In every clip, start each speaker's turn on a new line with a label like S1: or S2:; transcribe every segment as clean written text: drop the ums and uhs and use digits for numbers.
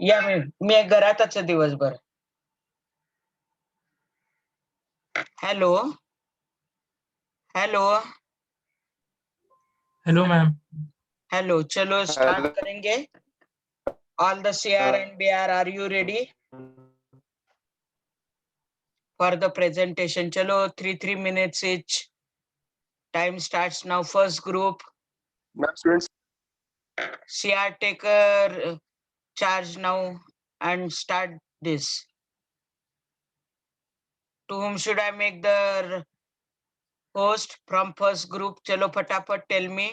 S1: या मी घरातच आहे दिवसभर. Hello hello
S2: hello ma'am.
S1: Hello, चलो स्टार्ट करेंगे. All the CR and BR, are you ready for the presentation? चलो 3 minutes each. Time starts now. First group.
S3: Students.
S1: CR, take charge now and start this. To whom should I make the host from first group? Chalo fatapat, tell me.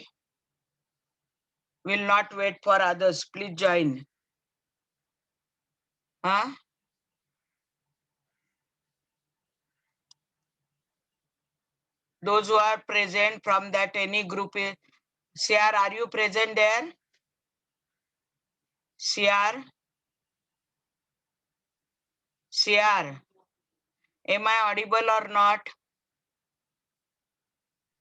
S1: Will not wait for others. Please join. Huh? Those who are present from that any group. CR, are you present there? CR? CR? Am I audible or not?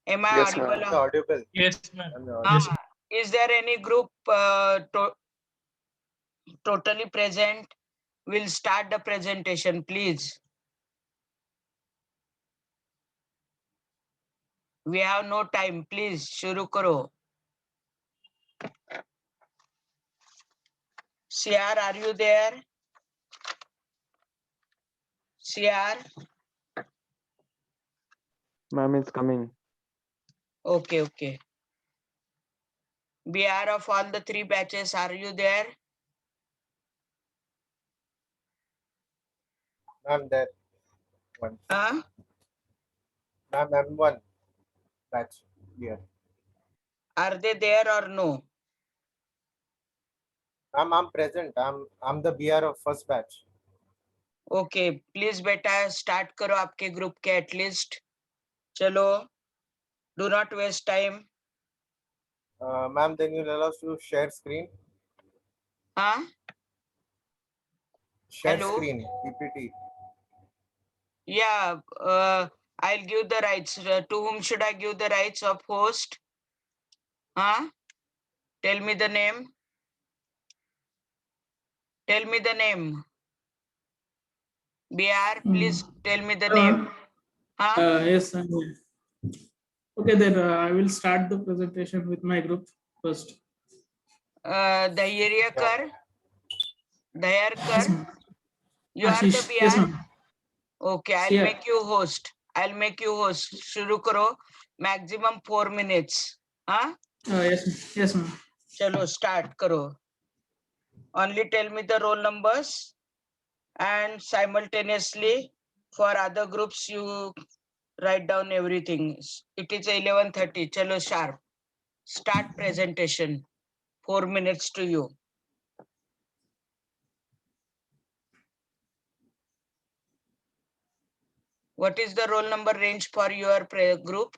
S1: Am I
S3: Yes,
S1: audible?
S3: ma'am.
S4: Audible.
S2: Yes, ma'am.
S4: Yes.
S1: Is there any group totally present? We'll start the presentation, please. We have no time. Please, shuru karo. CR, are you there? CR?
S3: Ma'am is coming.
S1: Okay, okay. BR of all the 3 batches, are you there?
S4: Ma'am, there. One.
S1: Huh?
S4: Ma'am, M1 batch here.
S1: Are they there or no?
S4: Ma'am, I'm present. I'm the BR of first batch.
S1: Okay, please beta start karo आपके group के at least. चलो, do not waste time.
S4: Ma'am, then you'll allow us to share screen.
S1: Huh?
S4: Share
S1: Hello?
S4: screen, PPT.
S1: Yeah, I'll give the rights. To whom should I give the rights of host? Huh? Tell me the name. Tell me the name. BR, please tell me the name. Huh?
S2: Yes, I'm here. Okay, then I will start the presentation with my group first.
S1: Dhayaryakar.
S2: Yes,
S1: Dhayaryakar.
S2: ma'am.
S1: You are the
S2: Ashish. Yes,
S1: BR?
S2: ma'am.
S1: Okay, I'll
S2: CR.
S1: make you host. I'll make you host. Shuru karo. Maximum 4 minutes. Huh?
S2: Yes, ma'am. Yes, ma'am.
S1: Chalo, start karo. Only tell me the roll numbers and simultaneously for other groups you write down everything. It is 11:30. Chalo, sharp. Start presentation. 4 minutes to you. What is the roll number range for your group?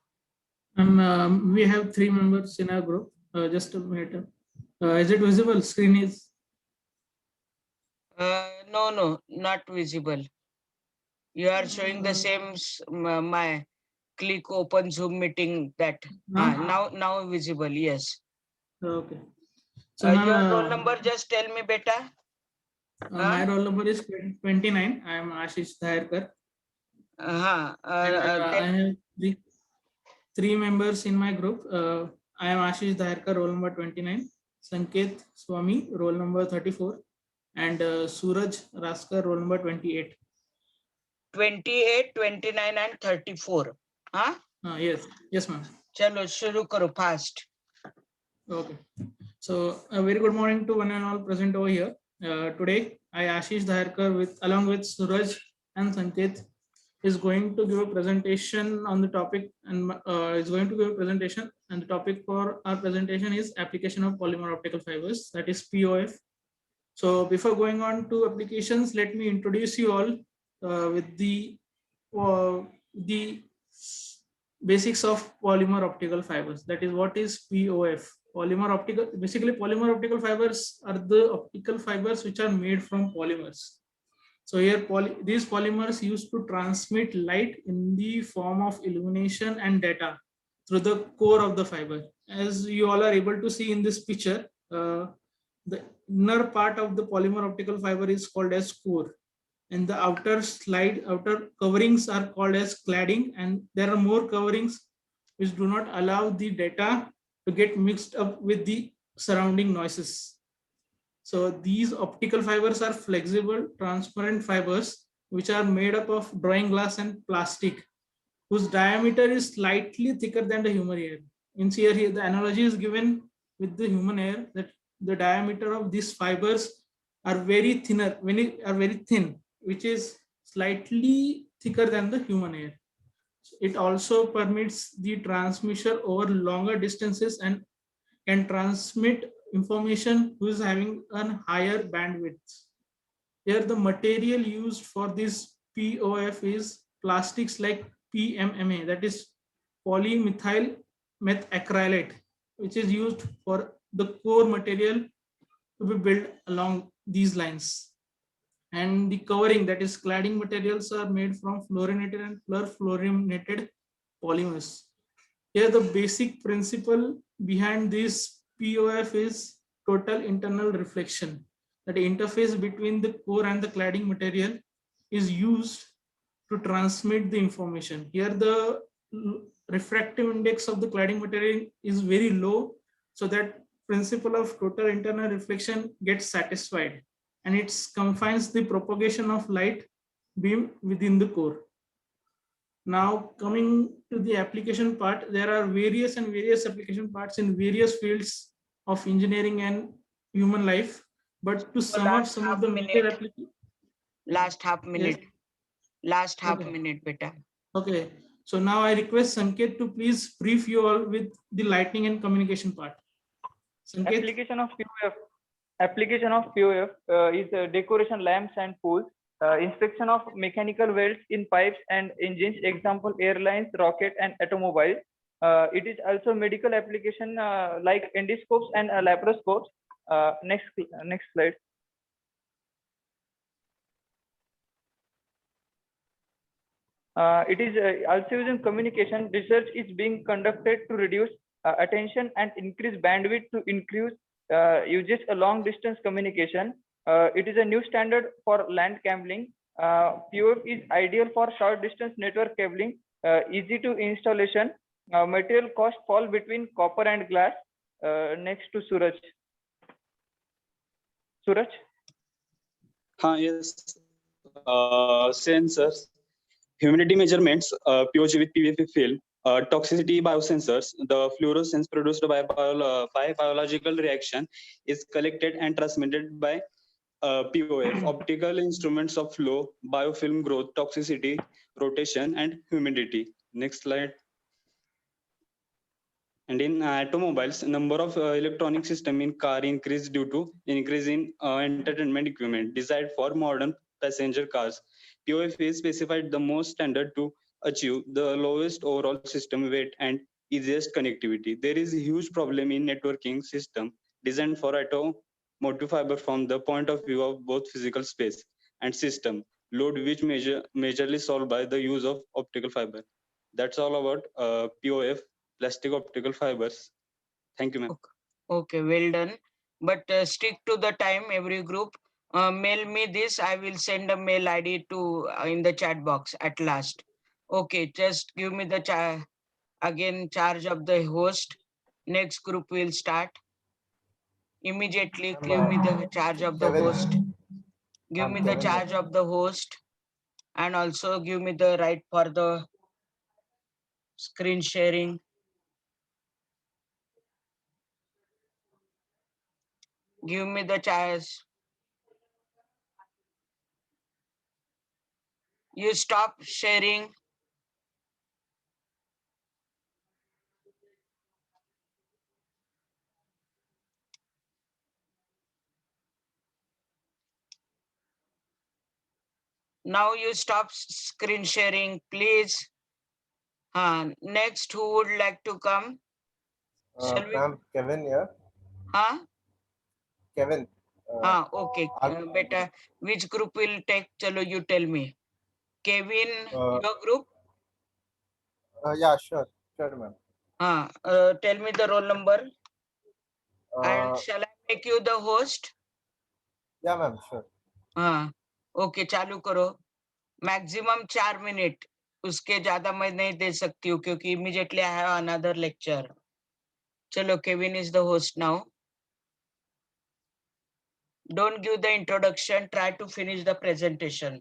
S2: We have 3 members in our group. Just a minute. Is it visible? Screen is.
S1: No, not visible. You are showing the same my click open Zoom meeting that now visible. Yes.
S2: Okay.
S1: So your roll number, just tell me, beta.
S2: My roll number is 29. I am Ashish Dhairkar. I have three members in my group. I am Ashish Dhairkar, roll number 29. Sanket Swami, roll number 34. And Suraj Raskar, roll number 28.
S1: 28, 29 and 34.
S2: Yes, ma'am.
S1: Chalo, shuru karo fast.
S2: Okay. So a very good morning to one and all present over here. Today, I Ashish Dhairkar along with Suraj and Sanket is going to give a presentation on the topic and the topic for our presentation is application of polymer optical fibers, that is POF. So before going on to applications, let me introduce you all with the basics of polymer optical fibers. That is, what is POF? Basically polymer optical fibers are the optical fibers which are made from polymers. So here these polymers used to transmit light in the form of illumination and data through the core of the fiber. As you all are able to see in this picture, The inner part of the polymer optical fiber is called as core, and the outer coverings are called as cladding, and there are more coverings which do not allow the data to get mixed up with the surrounding noises. So these optical fibers are flexible, transparent fibers which are made up of drawing glass and plastic, whose diameter is slightly thicker than the human hair. In here, the analogy is given with the human hair that the diameter of these fibers are very thin, which is slightly thicker than the human hair. It also permits the transmission over longer distances and can transmit information who is having a higher bandwidth. Here, the material used for this POF is plastics like PMMA, that is polymethyl methacrylate, which is used for the core material to be built along these lines. And the covering, that is cladding materials, are made from fluorinated and perfluorinated polymers. Here, the basic principle behind this POF is total internal reflection. That the interface between the core and the cladding material is used to transmit the information. Here, the refractive index of the cladding material is very low, so that principle of total internal reflection gets satisfied, and it confines the propagation of light beam within the core. Now coming to the application part, there are various application parts in various fields of engineering and human life. But to sum up some of the major applications.
S1: Last half minute.
S2: Yes.
S1: Last half
S2: Okay.
S1: minute, beta.
S2: Okay. So now I request Sanket to please brief you all with the lighting and communication part. Sanket.
S5: Application of POF is decoration lamps and pools, inspection of mechanical welds in pipes and engines, example airlines, rocket and automobiles. It is also medical application like endoscopes and laparoscopes. Next slide. It is also used in communication. Research is being conducted to reduce attention and increase bandwidth to increase uses a long distance communication. It is a new standard for land cabling. POF is ideal for short distance network cabling, easy to installation. Material cost fall between copper and glass. Next to Suraj. Suraj?
S6: Yes. Sensors, humidity measurements, POG with PVF film, toxicity biosensors, the fluorescence produced by biological reaction is collected and transmitted by POF, optical instruments of flow, biofilm growth, toxicity, rotation, and humidity. Next slide. And in automobiles, number of electronic system in car increased due to increase in entertainment equipment designed for modern passenger cars. POF is specified the most standard to achieve the lowest overall system weight and easiest connectivity. There is a huge problem in networking system designed for automotive fiber from the point of view of both physical space and system load, which majorly solved by the use of optical fiber. That's all about POF, plastic optical fibers. Thank you, ma'am.
S1: Okay, well done. But stick to the time, every group. Mail me this. I will send a mail ID to in the chat box at last. Okay, just give me the again charge of the host. Next group will start. Immediately give me the charge of the
S4: Kevin.
S1: host. Give me the
S4: Kevin.
S1: charge of the host, and also give me the right for the screen sharing. Give me the charge. You stop sharing. Now you stop screen sharing, please. Next, who would like to come?
S4: Ma'am, Kevin here. Kevin.
S1: Okay. Beta, which group will take? Chalo, you tell me. Kevin, your group?
S4: Yeah, sure, ma'am.
S1: Tell me the roll number. And shall I make you the host.
S4: Yeah, ma'am, sure.
S1: हाँ okay चालू करो maximum 4 minute उसके ज्यादा मैं नहीं दे सकती हूँ क्योंकि immediately I have another lecture चलो Kevin is the host now don't give the introduction try to finish the presentation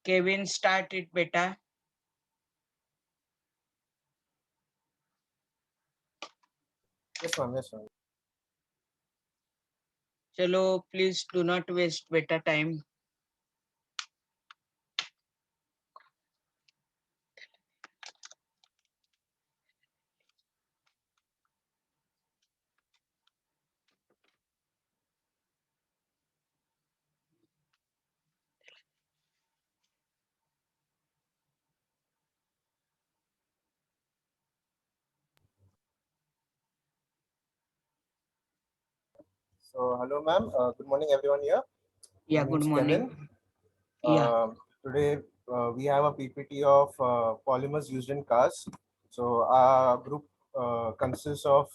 S1: Kevin start it beta
S4: Yes, ma'am. Yes, ma'am.
S1: chalo please do not waste beta time
S4: So, hello, ma'am. Good morning, everyone here.
S1: yeah
S4: My
S1: good
S4: name's
S1: morning
S4: Kevin.
S1: yeah
S4: Today, we have a PPT of polymers used in cars. So, our group consists of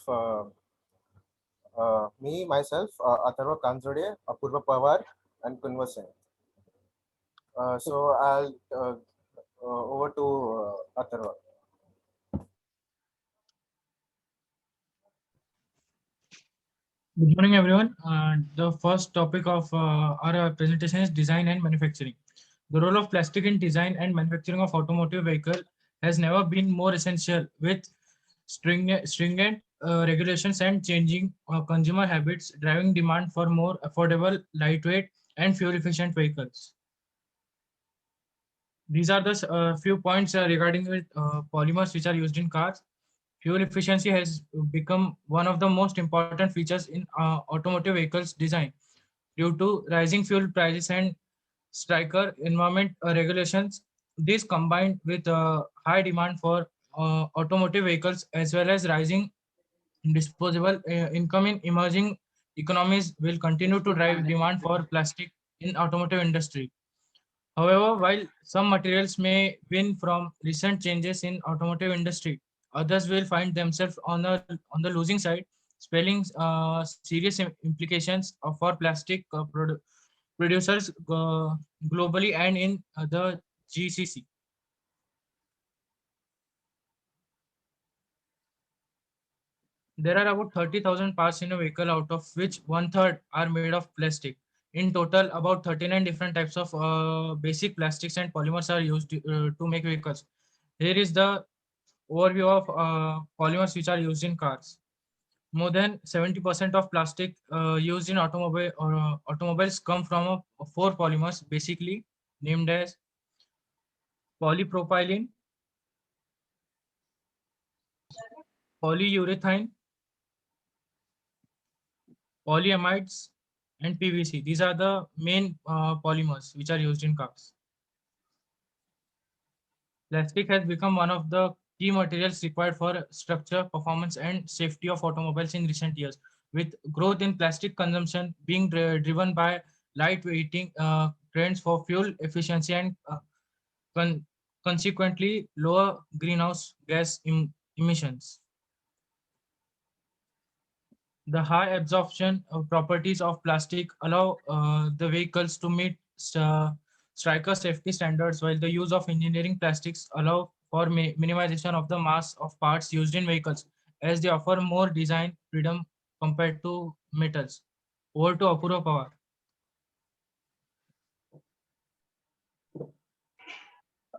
S4: me, myself, Atharva Kanzode, Apurva Pawar, and Kunva Sen. So, I'll over to Atharva.
S2: Good morning, everyone. The first topic of our presentation is design and manufacturing. The role of plastic in design and manufacturing of automotive vehicle has never been more essential with stringent regulations and changing consumer habits driving demand for more affordable, lightweight, and fuel-efficient vehicles. These are the few points regarding with polymers which are used in cars. Fuel efficiency has become one of the most important features in automotive vehicles design due to rising fuel prices and striker environment regulations. This combined with high demand for automotive vehicles as well as rising disposable income in emerging economies will continue to drive demand for plastic in automotive industry. However, while some materials may win from recent changes in automotive industry, others will find themselves on the losing side, spelling serious implications for plastic producers globally and in the GCC. There are about 30,000 parts in a vehicle, out of which one third are made of plastic. In total, about 39 different types of basic plastics and polymers are used to make vehicles. Here is the overview of polymers which are used in cars. More than 70% of plastic used in automobiles come from four polymers, basically named as polypropylene, polyurethane, polyamides, and PVC. These are the main polymers which are used in cars. Plastic has become one of the key materials required for structure, performance, and safety of automobiles in recent years. With growth in plastic consumption being driven by lightweighting trends for fuel efficiency and con- consequently lower greenhouse gas emissions. The high absorption properties of plastic allow the vehicles to meet striker safety standards, while the use of engineering plastics allow for minimization of the mass of parts used in vehicles, as they offer more design freedom compared to metals. Over to Apurva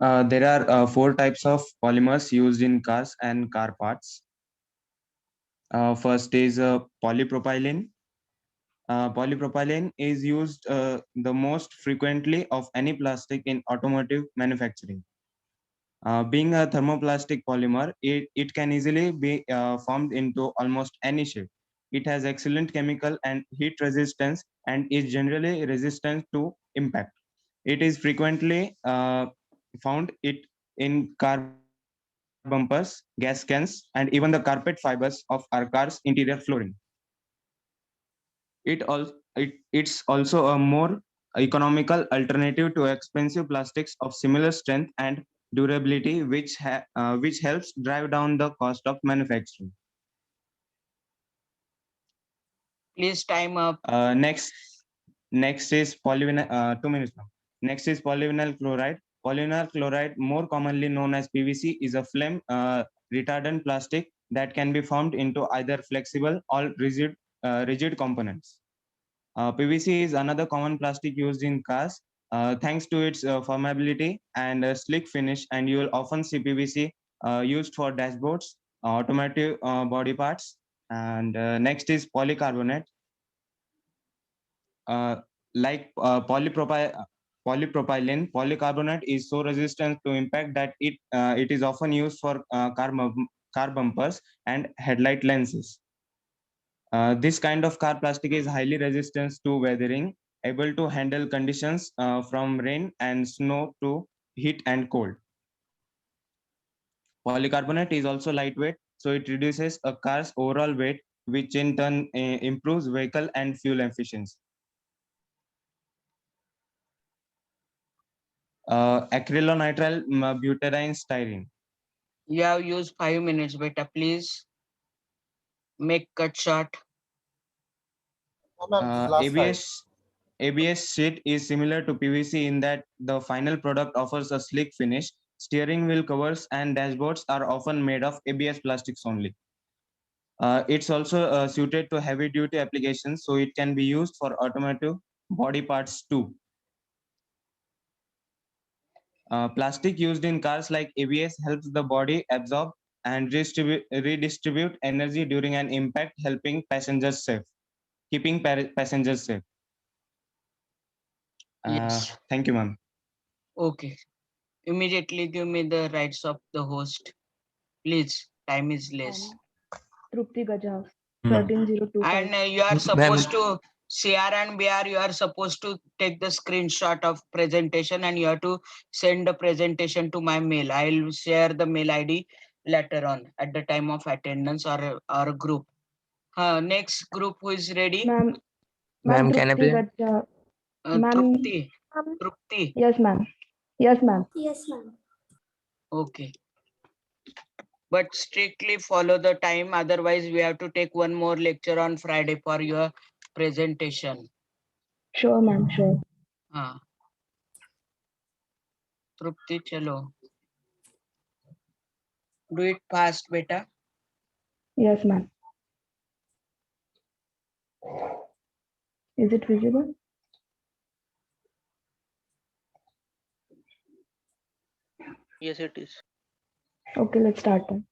S2: Pawar.
S7: There are four types of polymers used in cars and car parts. First is polypropylene. Polypropylene is used the most frequently of any plastic in automotive manufacturing. Being a thermoplastic polymer, it can easily be formed into almost any shape. It has excellent chemical and heat resistance and is generally resistant to impact. It is frequently found it in car bumpers, gas cans, and even the carpet fibers of our car's interior flooring. It's also a more economical alternative to expensive plastics of similar strength and durability, which helps drive down the cost of manufacturing.
S1: Please time up.
S7: Next is polyvinyl. 2 minutes now. Next is polyvinyl chloride. Polyvinyl chloride, more commonly known as PVC, is a flame retardant plastic that can be formed into either flexible or rigid components. PVC is another common plastic used in cars. Thanks to its formability and slick finish, and you will often see PVC used for dashboards, automotive body parts. And next is polycarbonate. Like polypropylene, polycarbonate is so resistant to impact that it is often used for car bumpers and headlight lenses. This kind of car plastic is highly resistant to weathering, able to handle conditions from rain and snow to heat and cold. Polycarbonate is also lightweight, so it reduces a car's overall weight, which in turn improves vehicle and fuel efficiency. Acrylonitrile butadiene styrene.
S1: You have used 5 minutes, beta. Please make cut short.
S7: ABS sheet is similar to PVC in that the final product offers a slick finish. Steering wheel covers and dashboards are often made of ABS plastics only. It's also suited to heavy duty applications, so it can be used for automotive body parts too. Plastic used in cars like ABS helps the body absorb and redistribute energy during an impact, helping passengers safe, keeping passengers safe.
S1: Yes.
S7: Thank you, ma'am.
S1: Okay. Immediately give me the rights of the host. Please, time is less.
S8: Trupti Gajav, 13025.
S1: And you are supposed to, CR and BR, you are supposed to take the screenshot of presentation and you have to send the presentation to my mail. I'll share the mail ID later on at the time of attendance or group. Next group who is ready?
S8: Ma'am, can I present?
S1: Trupti. Trupti.
S8: Yes, ma'am. Yes, ma'am.
S9: Yes, ma'am.
S1: Okay. But strictly follow the time. Otherwise, we have to take one more lecture on Friday for your presentation.
S8: Sure, ma'am. Sure.
S1: Trupti, chalo. Do it fast, beta.
S8: Yes, ma'am. Is it visible?
S10: Yes, it is.
S8: Okay, let's start then.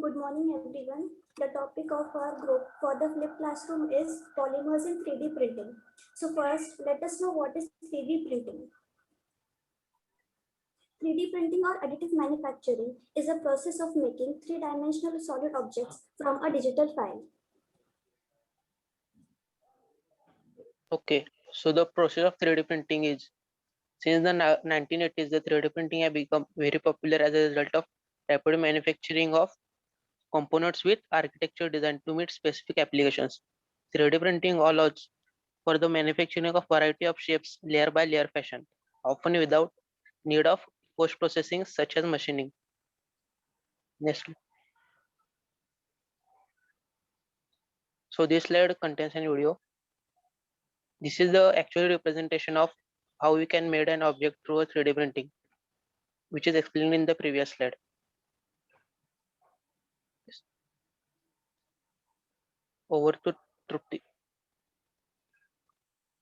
S9: Good morning, everyone. The topic of our group for the flipped classroom is polymers in 3D printing. So first, let us know what is 3D printing. 3D printing or additive manufacturing is a process of making three-dimensional solid objects from a digital file.
S10: Okay, so the process of 3D printing is, since the 1980s, the 3D printing has become very popular as a result of rapid manufacturing of components with architecture designed to meet specific applications. 3D printing allows for the manufacturing of variety of shapes layer by layer fashion, often without need of post-processing such as machining. Next. So this slide contains a video. This is the actual representation of how we can make an object through a 3D printing, which is explained in the previous slide. Over to Trupti.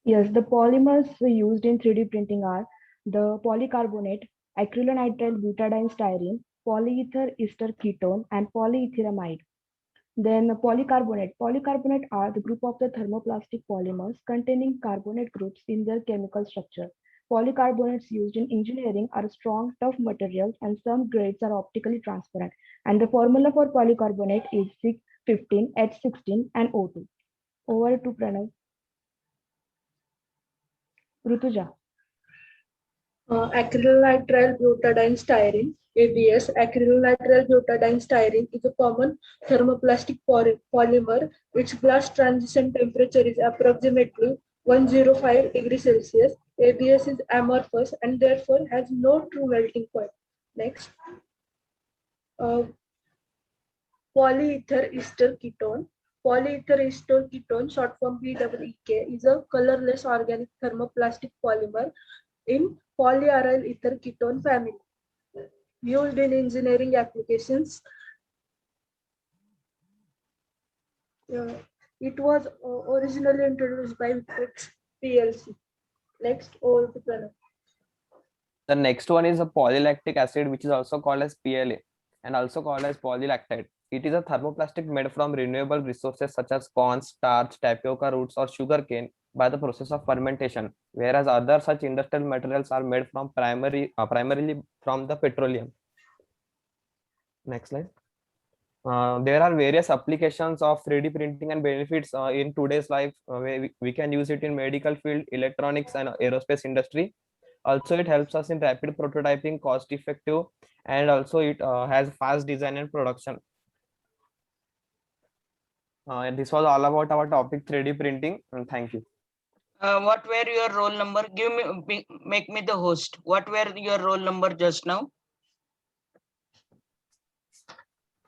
S8: Yes, the polymers used in 3D printing are the polycarbonate, acrylonitrile butadiene styrene, polyether ester ketone, and polyethyramide. Then polycarbonate. Polycarbonate are the group of the thermoplastic polymers containing carbonate groups in their chemical structure. Polycarbonates used in engineering are strong, tough materials, and some grades are optically transparent. And the formula for polycarbonate is 615, H16, and O2. Over to Pranav. Rutuja.
S11: Acrylonitrile butadiene styrene, ABS. Acrylonitrile butadiene styrene is a common thermoplastic polymer. Its glass transition temperature is approximately 105 degrees Celsius. ABS is amorphous and therefore has no true melting point. Next. Polyether ester ketone. Polyether ester ketone, short form PEEK, is a colorless organic thermoplastic polymer in polyaryl ether ketone family, used in engineering applications. It was originally introduced by Victrex PLC. Next, over to Pranav.
S12: The next one is a polylactic acid, which is also called as PLA and also called as polylactide. It is a thermoplastic made from renewable resources such as corn, starch, tapioca roots, or sugarcane by the process of fermentation, whereas other such industrial materials are made from primarily from the petroleum. Next slide. There are various applications of 3D printing and benefits in today's life. We can use it in medical field, electronics, and aerospace industry. Also, it helps us in rapid prototyping, cost effective, and also it has fast design and production. And this was all about our topic 3D printing, and thank you.
S1: What were your roll number? Make me the host. What were your roll number just now?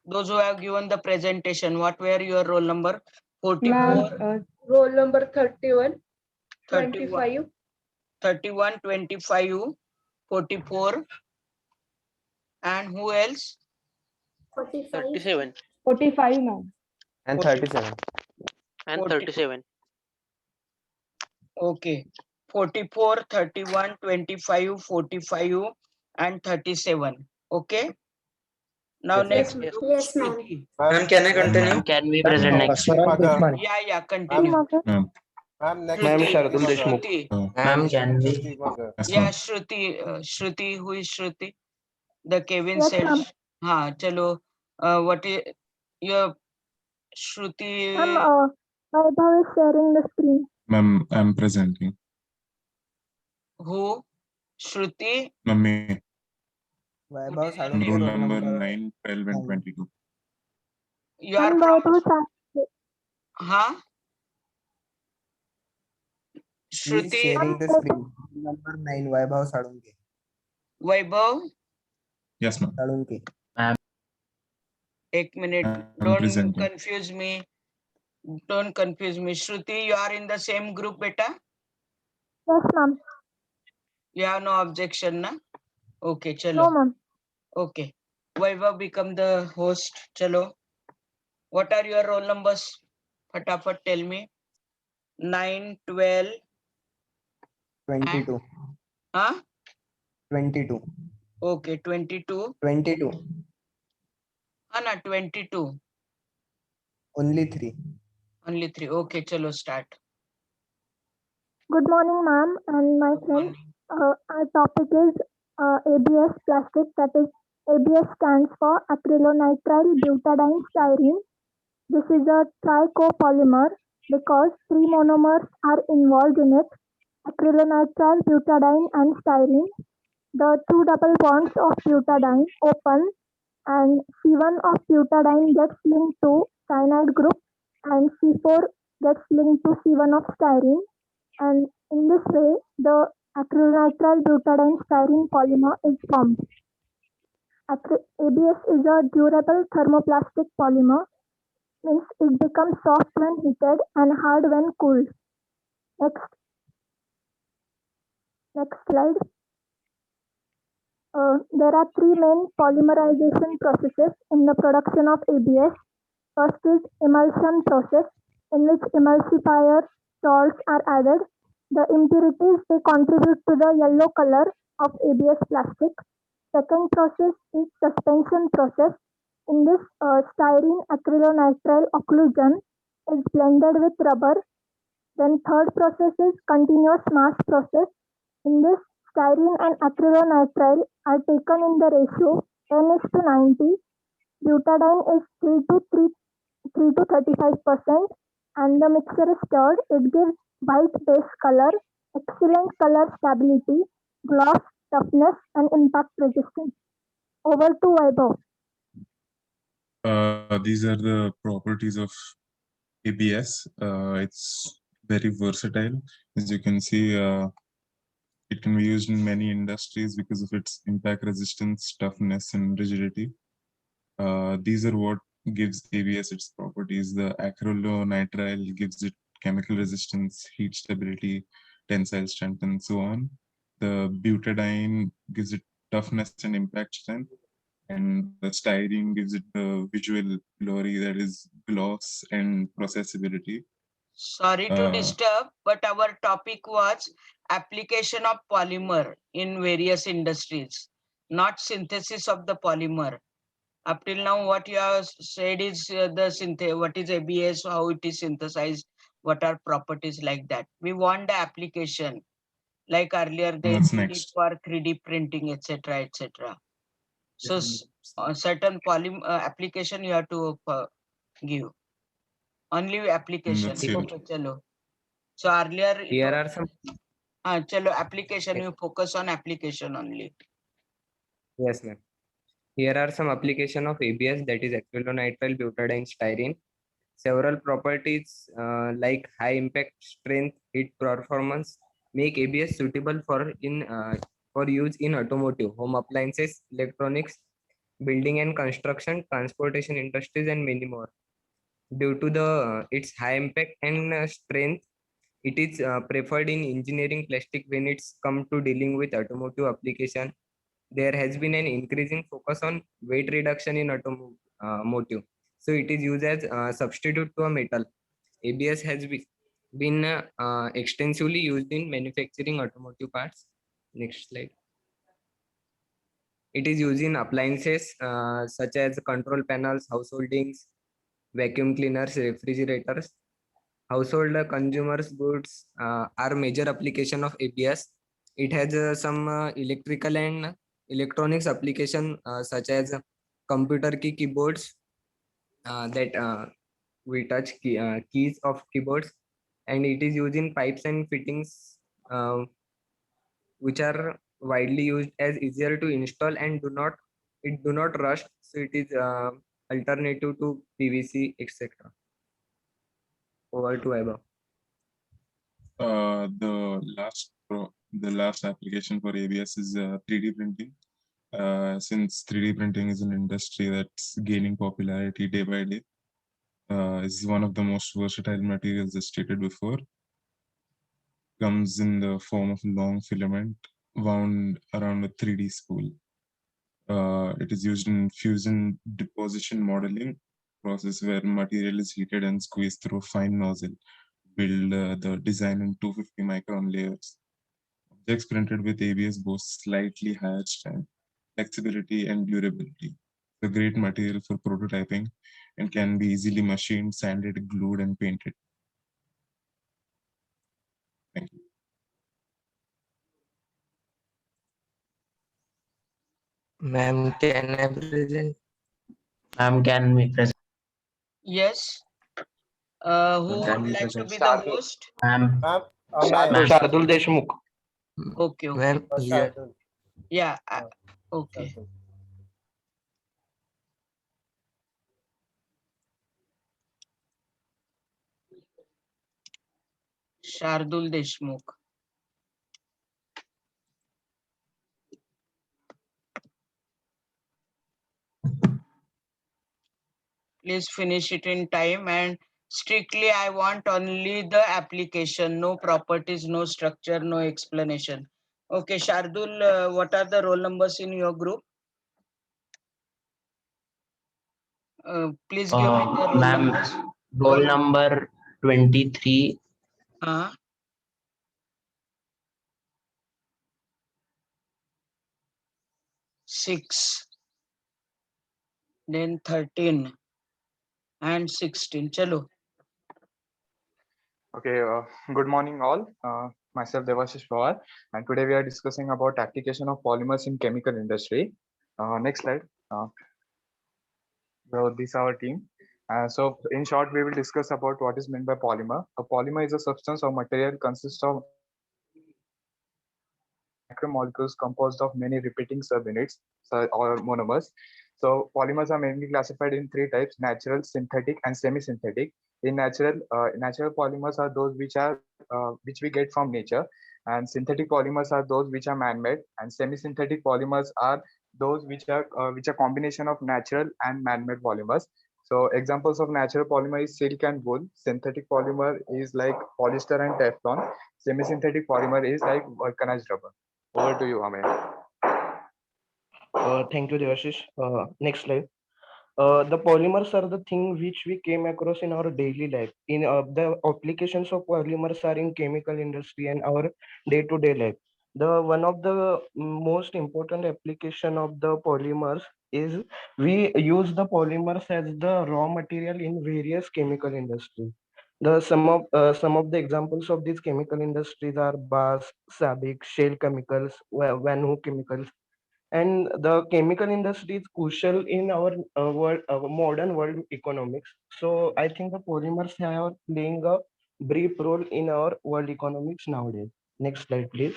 S1: Those who have given the presentation, what were your roll number? 44.
S11: Roll number 31,
S1: 31,
S11: 25.
S1: 31, 25, 44. And who else?
S9: 45.
S10: 37
S8: 45, ma'am.
S12: And 37.
S10: and
S1: 40.
S10: 37.
S1: Okay. 44, 31, 25, 45, and 37. Okay. Now
S12: Yes,
S1: next.
S10: yes.
S9: Yes, ma'am.
S1: Shruti.
S13: Ma'am, can I continue?
S10: Can we present next?
S1: Yeah, continue.
S4: Ma'am, next.
S12: Ma'am,
S1: Shruti,
S12: Sharadul Deshmukh.
S1: Shruti.
S13: Ma'am, can we?
S4: Shruti Magar.
S1: Yeah, Shruti. Shruti, who is Shruti? The Kevin
S14: Yes,
S1: said.
S14: ma'am.
S1: Ha, chalo. What is your Shruti?
S14: Ma'am, Vaibhav is sharing the screen.
S15: Ma'am, I'm presenting.
S1: Who? Shruti?
S15: Mummy,
S12: Vaibhav
S15: roll number 9, 12, and 22.
S1: You are
S14: Ma'am,
S1: from.
S14: Vaibhav is
S1: Huh? Shruti.
S14: sharing the screen.
S12: Number 9, Vaibhav Sadunke.
S1: Vaibhav?
S15: Yes, ma'am.
S12: Sadunke.
S1: Ek minute.
S15: I'm
S1: Don't
S15: presenting.
S1: confuse me. Don't confuse me. Shruti, you are in the same group, beta?
S14: Yes, ma'am.
S1: You have no objection, na? Okay, chalo.
S14: No, ma'am.
S1: Okay. Vaibhav become the host. Chalo. What are your roll numbers? Fatafat tell me. 9, 12.
S12: 22.
S1: Huh?
S12: 22.
S1: Okay, 22.
S12: 22.
S1: Anna, 22.
S12: Only 3.
S1: Only 3. Okay, chalo, start.
S14: Good morning, ma'am, and my friend. Our topic is ABS plastic. That is, ABS stands for acrylonitrile butadiene styrene. This is a tricopolymer because 3 monomers are involved in it: acrylonitrile, butadiene, and styrene. The 2 double bonds of butadiene open, and C1 of butadiene gets linked to cyanide group, and C4 gets linked to C1 of styrene. And in this way, the acrylonitrile butadiene styrene polymer is formed. ABS is a durable thermoplastic polymer, means it becomes soft when heated and hard when cooled. Next slide. There are 3 main polymerization processes in the production of ABS. First is emulsion process, in which emulsifier salts are added. The impurities, they contribute to the yellow color of ABS plastic. Second process is suspension process. In this, styrene acrylonitrile occlusion is blended with rubber. Then third process is continuous mass process. In this, styrene and acrylonitrile are taken in the ratio 10:90. Butadiene is 3 to 35%, and the mixture is stirred. It gives white base color, excellent color stability, gloss, toughness, and impact resistance. Over to Vaibhav.
S15: These are the properties of ABS. It's very versatile. As you can see, it can be used in many industries because of its impact resistance, toughness, and rigidity. These are what gives ABS its properties. The acrylonitrile gives it chemical resistance, heat stability, tensile strength, and so on. The butadiene gives it toughness and impact strength. And the styrene gives it the visual glory, that is gloss and processability.
S1: Sorry to disturb, but our topic was application of polymer in various industries, not synthesis of the polymer. Up till now, what you have said is what is ABS, how it is synthesized, what are properties like that. We want the application, like earlier they
S15: What's
S1: did it
S15: next?
S1: for 3D printing, etc., etc. So certain application you have to give. Only application.
S15: That's it.
S1: Okay, chalo. So earlier it
S12: Here
S1: was,
S12: are some.
S1: chalo, application, you focus on application only.
S12: Yes, ma'am. Here are some application of ABS, that is acrylonitrile butadiene styrene. Several properties like high impact strength, heat performance make ABS suitable for use in automotive, home appliances, electronics, building and construction, transportation industries, and many more. Due to its high impact and strength, it is preferred in engineering plastic when it's come to dealing with automotive application. There has been an increasing focus on weight reduction in automotive. So it is used as a substitute to a metal. ABS has been extensively used in manufacturing automotive parts. Next slide. It is used in appliances such as control panels, householdings, vacuum cleaners, refrigerators. Household consumers goods are major application of ABS. It has some electrical and electronics application such as computer keyboards that we touch keys of keyboards, and it is used in pipes and fittings which are widely used as easier to install and do not rust. So it is alternative to PVC, etc. Over to Eva.
S15: The last application for ABS is 3D printing. Since 3D printing is an industry that's gaining popularity day by day, is one of the most versatile materials as stated before. Comes in the form of long filament wound around a 3D spool. It is used in fusion deposition modeling process where material is heated and squeezed through a fine nozzle. Build the design in 250 micron layers. Objects printed with ABS boast slightly higher strength, flexibility, and durability. It's a great material for prototyping and can be easily machined, sanded, glued, and painted. Thank you.
S13: Ma'am, can I present? Ma'am, can we present?
S1: Yes. Who
S13: Can
S1: would
S13: we
S1: like to
S13: present?
S1: be the host?
S13: Ma'am.
S4: Ma'am.
S13: Shardul Deshmukh.
S1: Okay, okay.
S13: Ma'am, here.
S1: Yeah, okay. Shardul Deshmukh. Please finish it in time, and strictly I want only the application, no properties, no structure, no explanation. Okay, Shardul, what are the roll numbers in your group? Please give me the roll
S13: Ma'am,
S1: numbers.
S13: roll number 23.
S1: 6, then 13 and 16. Chalo.
S16: Okay, good morning all. Myself Devashish Pawar, and today we are discussing about application of polymers in chemical industry. Next slide. So this is our team. So in short, we will discuss about what is meant by polymer. A polymer is a substance or material consists of macromolecules composed of many repeating subunits or monomers. So polymers are mainly classified in three types: natural, synthetic, and semi-synthetic. In natural polymers are those which we get from nature, and synthetic polymers are those which are man-made, and semi-synthetic polymers are those which are combination of natural and man-made polymers. So examples of natural polymer is silk and wool. Synthetic polymer is like polyester and Teflon. Semi-synthetic polymer is like vulcanized rubber. Over to you, Amey.
S17: Thank you, Devashish. Next slide. The polymers are the thing which we came across in our daily life. In the applications of polymers are in chemical industry and our day-to-day life. The one of the most important application of the polymers is we use the polymers as the raw material in various chemical industries. The some of the examples of these chemical industries are BAS, SABIC, Shell Chemicals, Vanhu Chemicals, and the chemical industry is crucial in our world, our modern world economics. So I think the polymers are playing a brief role in our world economics nowadays. Next slide, please.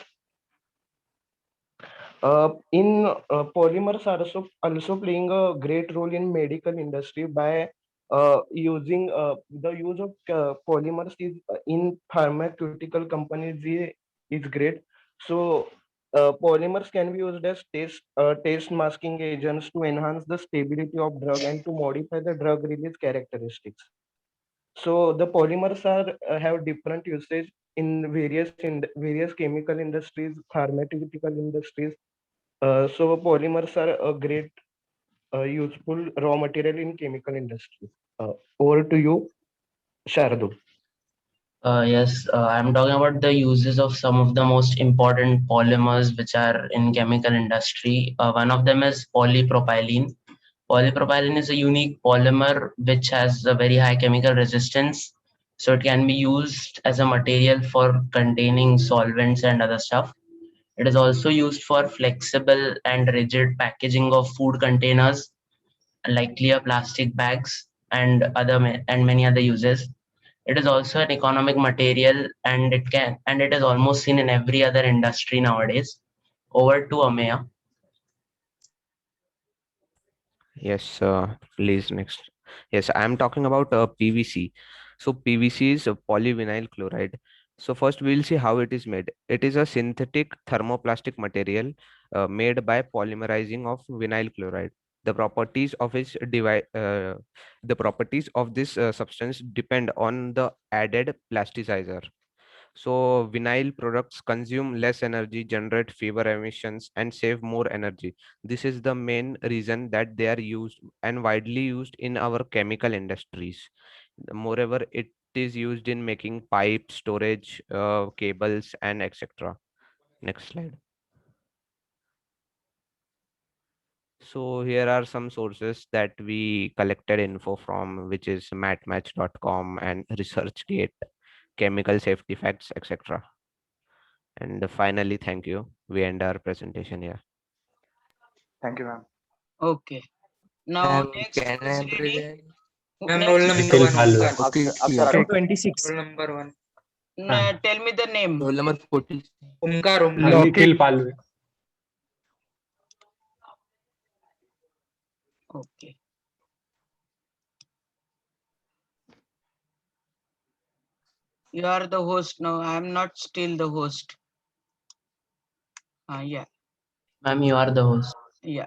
S17: Polymers are also playing a great role in medical industry by using the use of polymers is in pharmaceutical companies is great. So polymers can be used as test masking agents to enhance the stability of drug and to modify the drug release characteristics. So the polymers are have different usage in various chemical industries, pharmaceutical industries. So polymers are a great useful raw material in chemical industry. Over to you, Sharadu.
S13: Yes, I'm talking about the uses of some of the most important polymers which are in chemical industry. One of them is polypropylene. Polypropylene is a unique polymer which has a very high chemical resistance. So it can be used as a material for containing solvents and other stuff. It is also used for flexible and rigid packaging of food containers like clear plastic bags and and many other uses. It is also an economic material and it is almost seen in every other industry nowadays. Over to Ameya.
S12: Yes, please next. Yes, I am talking about PVC. So PVC is a polyvinyl chloride. So first we will see how it is made. It is a synthetic thermoplastic material made by polymerizing of vinyl chloride. The properties of the properties of this substance depend on the added plasticizer. So vinyl products consume less energy, generate fewer emissions, and save more energy. This is the main reason that they are used and widely used in our chemical industries. Moreover, it is used in making pipes, storage, cables, and etc. Next slide. So here are some sources that we collected info from, which is matmatch.com and ResearchGate, chemical safety facts, etc. And finally, thank you. We end our presentation here.
S16: Thank you, ma'am.
S1: Okay. Now
S13: Ma'am,
S1: next,
S13: can
S1: who is
S13: I
S1: ready?
S13: present?
S18: Ma'am,
S1: Next,
S18: roll
S1: who
S18: number
S1: is
S18: one.
S1: ready?
S18: Omkar.
S4: After
S18: 26. Roll number one.
S1: Tell me the name.
S13: Roll number 40.
S18: Omkar.
S19: Nikhil Palve.
S1: Okay. You are the host now. I am not still the host. Yeah.
S13: Ma'am, you are the host.
S1: Yeah.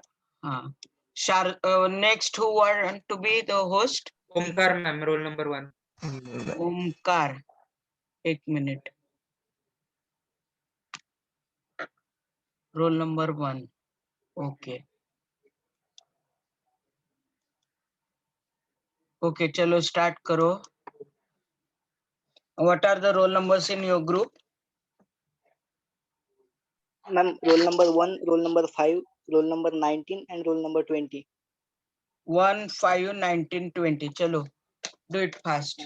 S1: Next, who want to be the host?
S18: Omkar, ma'am. Roll number one.
S1: Omkar. 1 minute. Roll number 1. Okay. Okay, chalo start karo. What are the roll numbers in your group?
S20: Ma'am, roll number 1, roll number 5, roll number 19, and roll number 20.
S1: 1, 5, 19, 20. Chalo, do it fast.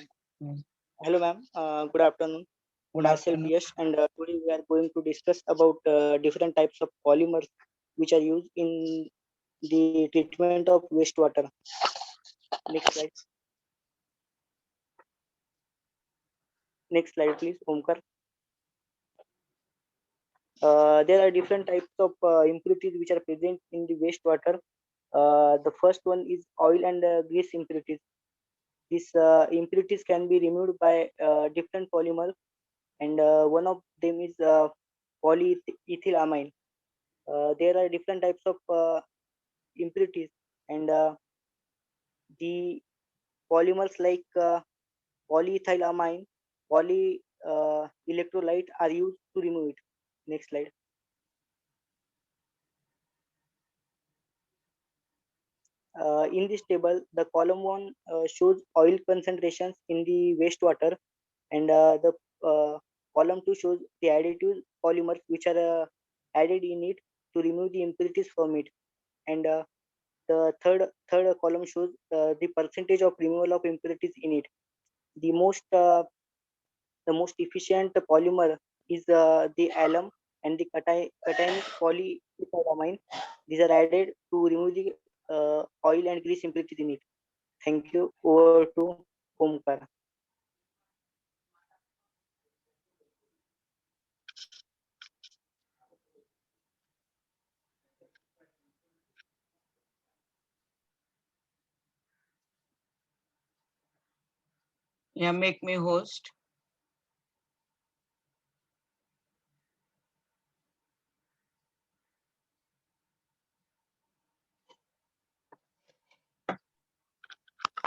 S20: Hello, ma'am. Good afternoon. Myself, Yash, and today we are going to discuss about different types of polymers which are used in the treatment of wastewater. Next slide. Next slide, please, Omkar. There are different types of impurities which are present in the wastewater. The first one is oil and grease impurities. These impurities can be removed by different polymers, and one of them is polyethylamine. There are different types of impurities, and the polymers like polyethylamine, electrolyte are used to remove it. Next slide. In this table, the column 1 shows oil concentrations in the wastewater, and the column 2 shows the additive polymers which are added in it to remove the impurities from it, and the third column shows the percentage of removal of impurities in it. The most efficient polymer is the alum and the cationic polyethylamine. These are added to remove the oil and grease impurities in it. Thank you. Over to Omkar.
S1: Yeah, make me host.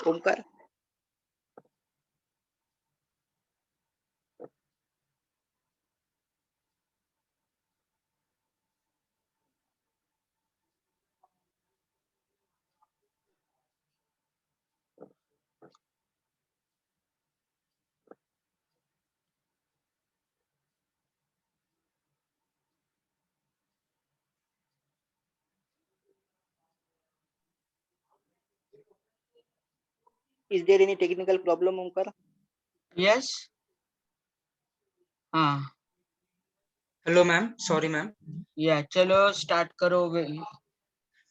S20: Omkar. Is there any technical problem, Omkar?
S1: Yes.
S18: Hello, ma'am. Sorry, ma'am.
S1: Yeah, chalo start karo.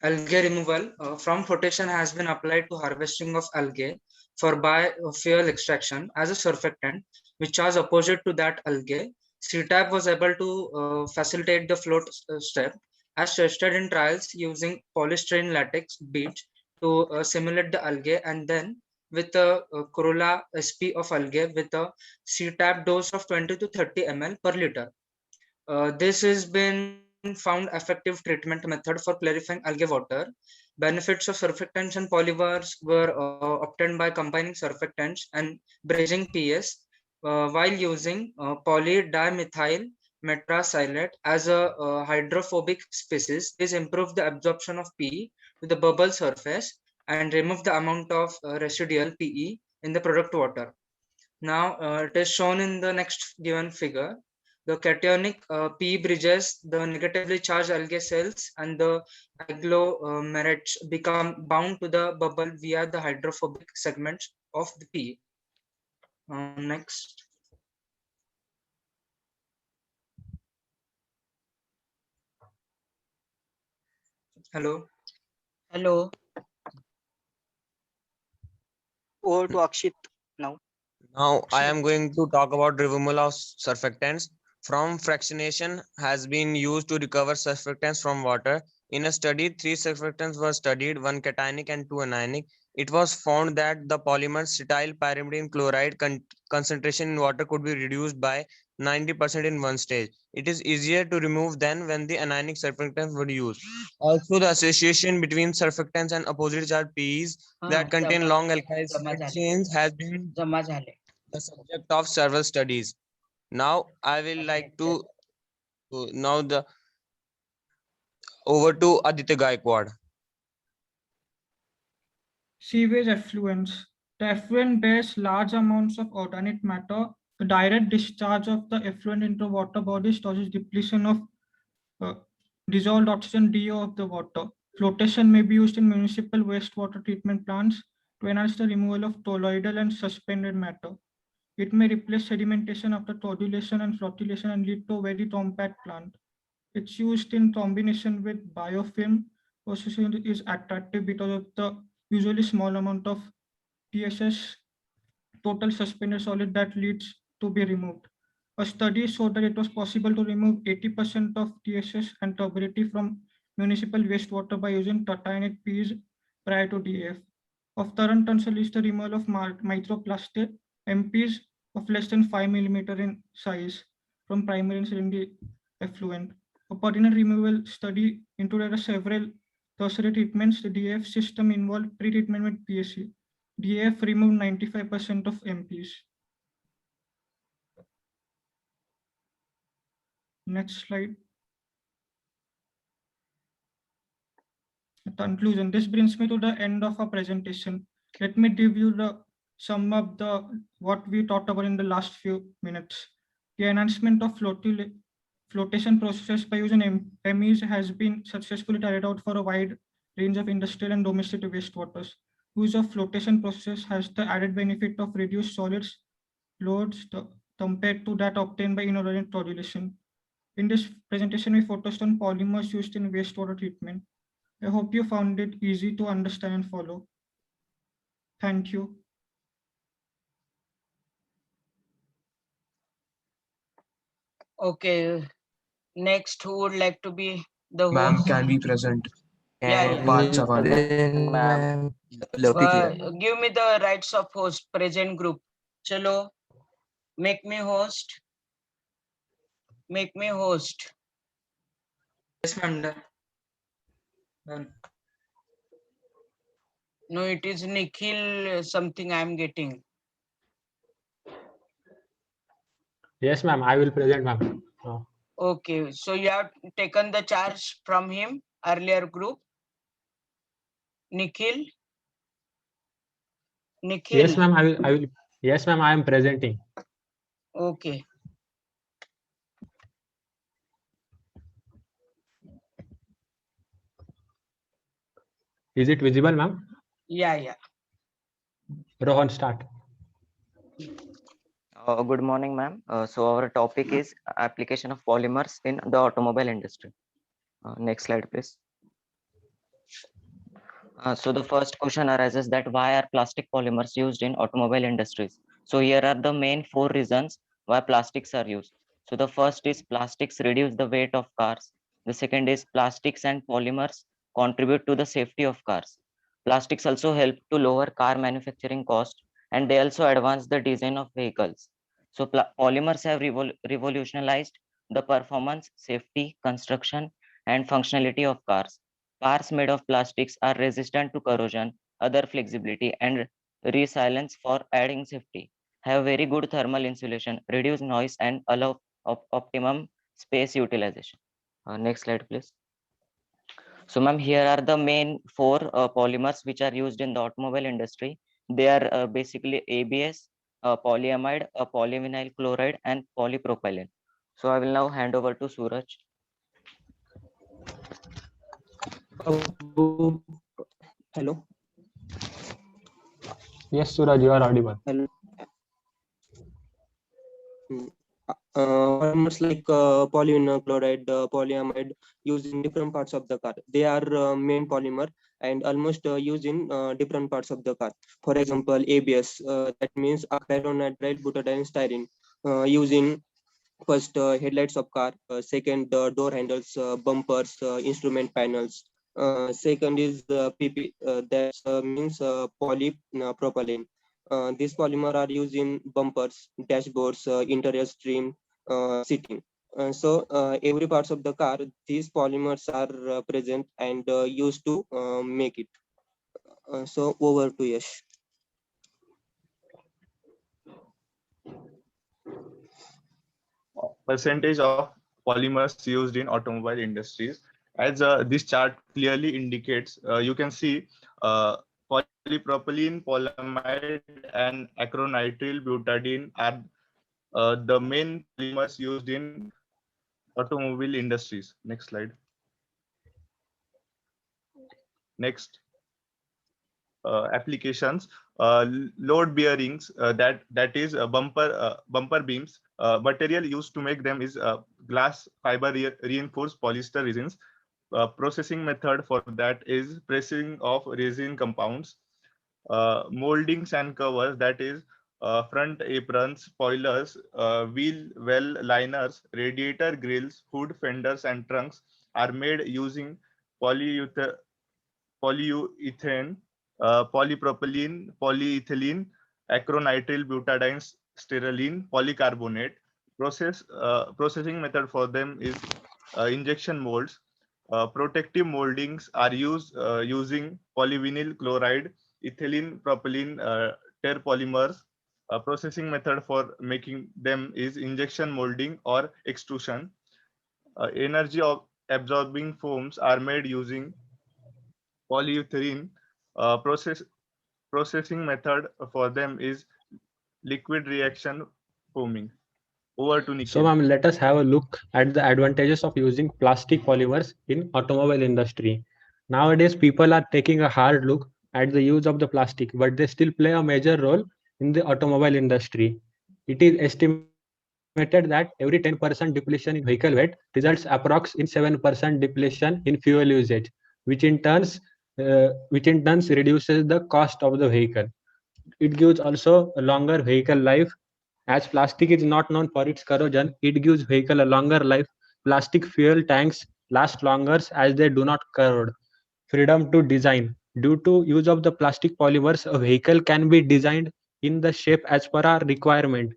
S18: Algae removal from flotation has been applied to harvesting of algae for biofuel extraction as a surfactant, which was opposite to that algae. CTAP was able to facilitate the float step as tested in trials using polystyrene latex beads to simulate the algae, and then with a corolla SP of algae with a CTAP dose of 20 to 30 ml per liter. This has been found effective treatment method for clarifying algae water. Benefits of surfactants and polymers were obtained by combining surfactants and bridging PS while using polydimethyl metracylate as a hydrophobic species. This improved the absorption of PE to the bubble surface and remove the amount of residual PE in the product water. Now it is shown in the next given figure. The cationic P bridges the negatively charged algae cells, and the agglomerates become bound to the bubble via the hydrophobic segments of the P. Next. Hello.
S1: Hello.
S20: Over to Akshit now.
S12: Now I am going to talk about removal of surfactants. From fractionation has been used to recover surfactants from water. In a study, 3 surfactants were studied, 1 cationic and 2 anionic. It was found that the polymer cetyl pyrimidine chloride concentration in water could be reduced by 90% in one stage. It is easier to remove than when the anionic surfactants were used. Also, the association between surfactants and opposite charge PEs that contain long alkyl chains has been the subject of several studies. Now I will like to over to Aditya Gaikwad.
S2: Sewage effluents. The effluent bears large amounts of organic matter. The direct discharge of the effluent into water bodies causes depletion of dissolved oxygen DO of the water. Flotation may be used in municipal wastewater treatment plants to enhance the removal of colloidal and suspended matter. It may replace sedimentation after tordulation and flocculation and lead to a very compact plant. It's used in combination with biofilm. Processing is attractive because of the usually small amount of TSS, total suspended solid, that leads to be removed. A study showed that it was possible to remove 80% of TSS and turbidity from municipal wastewater by using titanic Ps prior to DAF. Of Taran Tunsel is the removal of microplastic MPs of less than 5 mm in size from primary and secondary effluent. A pertinent removal study included several tertiary treatments. The DAF system involved pre-treatment with PSC. DAF removed 95% of MPs. Next slide. Conclusion. This brings me to the end of our presentation. Let me give you the sum up what we talked about in the last few minutes. The enhancement of flotation processes by using MEs has been successfully carried out for a wide range of industrial and domestic wastewaters. Use of flotation processes has the added benefit of reduced solids loads compared to that obtained by inorganic coagulation. In this presentation, we focused on polymers used in wastewater treatment. I hope you found it easy to understand and follow. Thank you.
S1: Okay. Next, who would like to be the
S3: Ma'am,
S1: host?
S3: can we present?
S1: Yeah, yeah.
S3: Parth Chawale.
S12: Ma'am.
S1: Give me the rights of host, present group. Chalo, make me host. Make me host.
S18: Yes, ma'am. Done.
S1: No, it is Nikhil something I am getting.
S19: Yes, ma'am. I will present, ma'am.
S1: Okay, so you have taken the charge from him, earlier group. Nikhil? Nikhil?
S19: Yes, ma'am. I will. Yes, ma'am. I am presenting.
S1: Okay.
S19: Is it visible, ma'am?
S1: Yeah, yeah.
S19: Rohan, start.
S21: Good morning, ma'am. So our topic is application of polymers in the automobile industry. Next slide, please. So the first question arises that why are plastic polymers used in automobile industries? So here are the main 4 reasons why plastics are used. So the first is plastics reduce the weight of cars. The second is plastics and polymers contribute to the safety of cars. Plastics also help to lower car manufacturing cost, and they also advance the design of vehicles. So polymers have revolutionized the performance, safety, construction, and functionality of cars. Cars made of plastics are resistant to corrosion, other flexibility, and resilience for adding safety. Have very good thermal insulation, reduce noise, and allow optimum space utilization. Next slide, please. So, ma'am, here are the main 4 polymers which are used in the automobile industry. They are basically ABS, polyamide, polyvinyl chloride, and polypropylene. So, I will now hand over to Suraj.
S22: Hello.
S19: Yes, Suraj, you are audible.
S22: Hello. Polymers like polyvinyl chloride, polyamide used in different parts of the car. They are main polymer and almost used in different parts of the car. For example, ABS, that means acrylonitrile butadiene styrene, used in first headlights of car, second door handles, bumpers, instrument panels. Second is PP, that means polypropylene. These polymer are used in bumpers, dashboards, interior trim, seating. So every parts of the car, these polymers are present and used to make it. So over to Yash.
S23: Percentage of polymers used in automobile industries. As this chart clearly indicates, you can see polypropylene, polyamide, and acrylonitrile butadiene are the main polymers used in automobile industries. Next slide. Next. Applications, load bearings, that is bumper beams. Material used to make them is glass fiber reinforced polyester resins. Processing method for that is pressing of resin compounds. Moldings and covers, that is front aprons, spoilers, wheel well liners, radiator grills, hood fenders, and trunks are made using polyurethane, polypropylene, polyethylene, acrylonitrile butadiene styrene, polycarbonate. Processing method for them is injection molds. Protective moldings are used using polyvinyl chloride, ethylene, propylene, terpolymers. A processing method for making them is injection molding or extrusion. Energy of absorbing foams are made using polyurethane. Processing method for them is liquid reaction foaming. Over to
S19: So,
S23: Nikhil.
S19: ma'am, let us have a look at the advantages of using plastic polymers in automobile industry. Nowadays, people are taking a hard look at the use of the plastic, but they still play a major role in the automobile industry. It is estimated that every 10% depletion in vehicle weight results approx in 7% depletion in fuel usage, which in turns reduces the cost of the vehicle. It gives also a longer vehicle life. As plastic is not known for its corrosion, it gives vehicle a longer life. Plastic fuel tanks last longer as they do not corrode. Freedom to design. Due to use of the plastic polymers, a vehicle can be designed in the shape as per our requirement.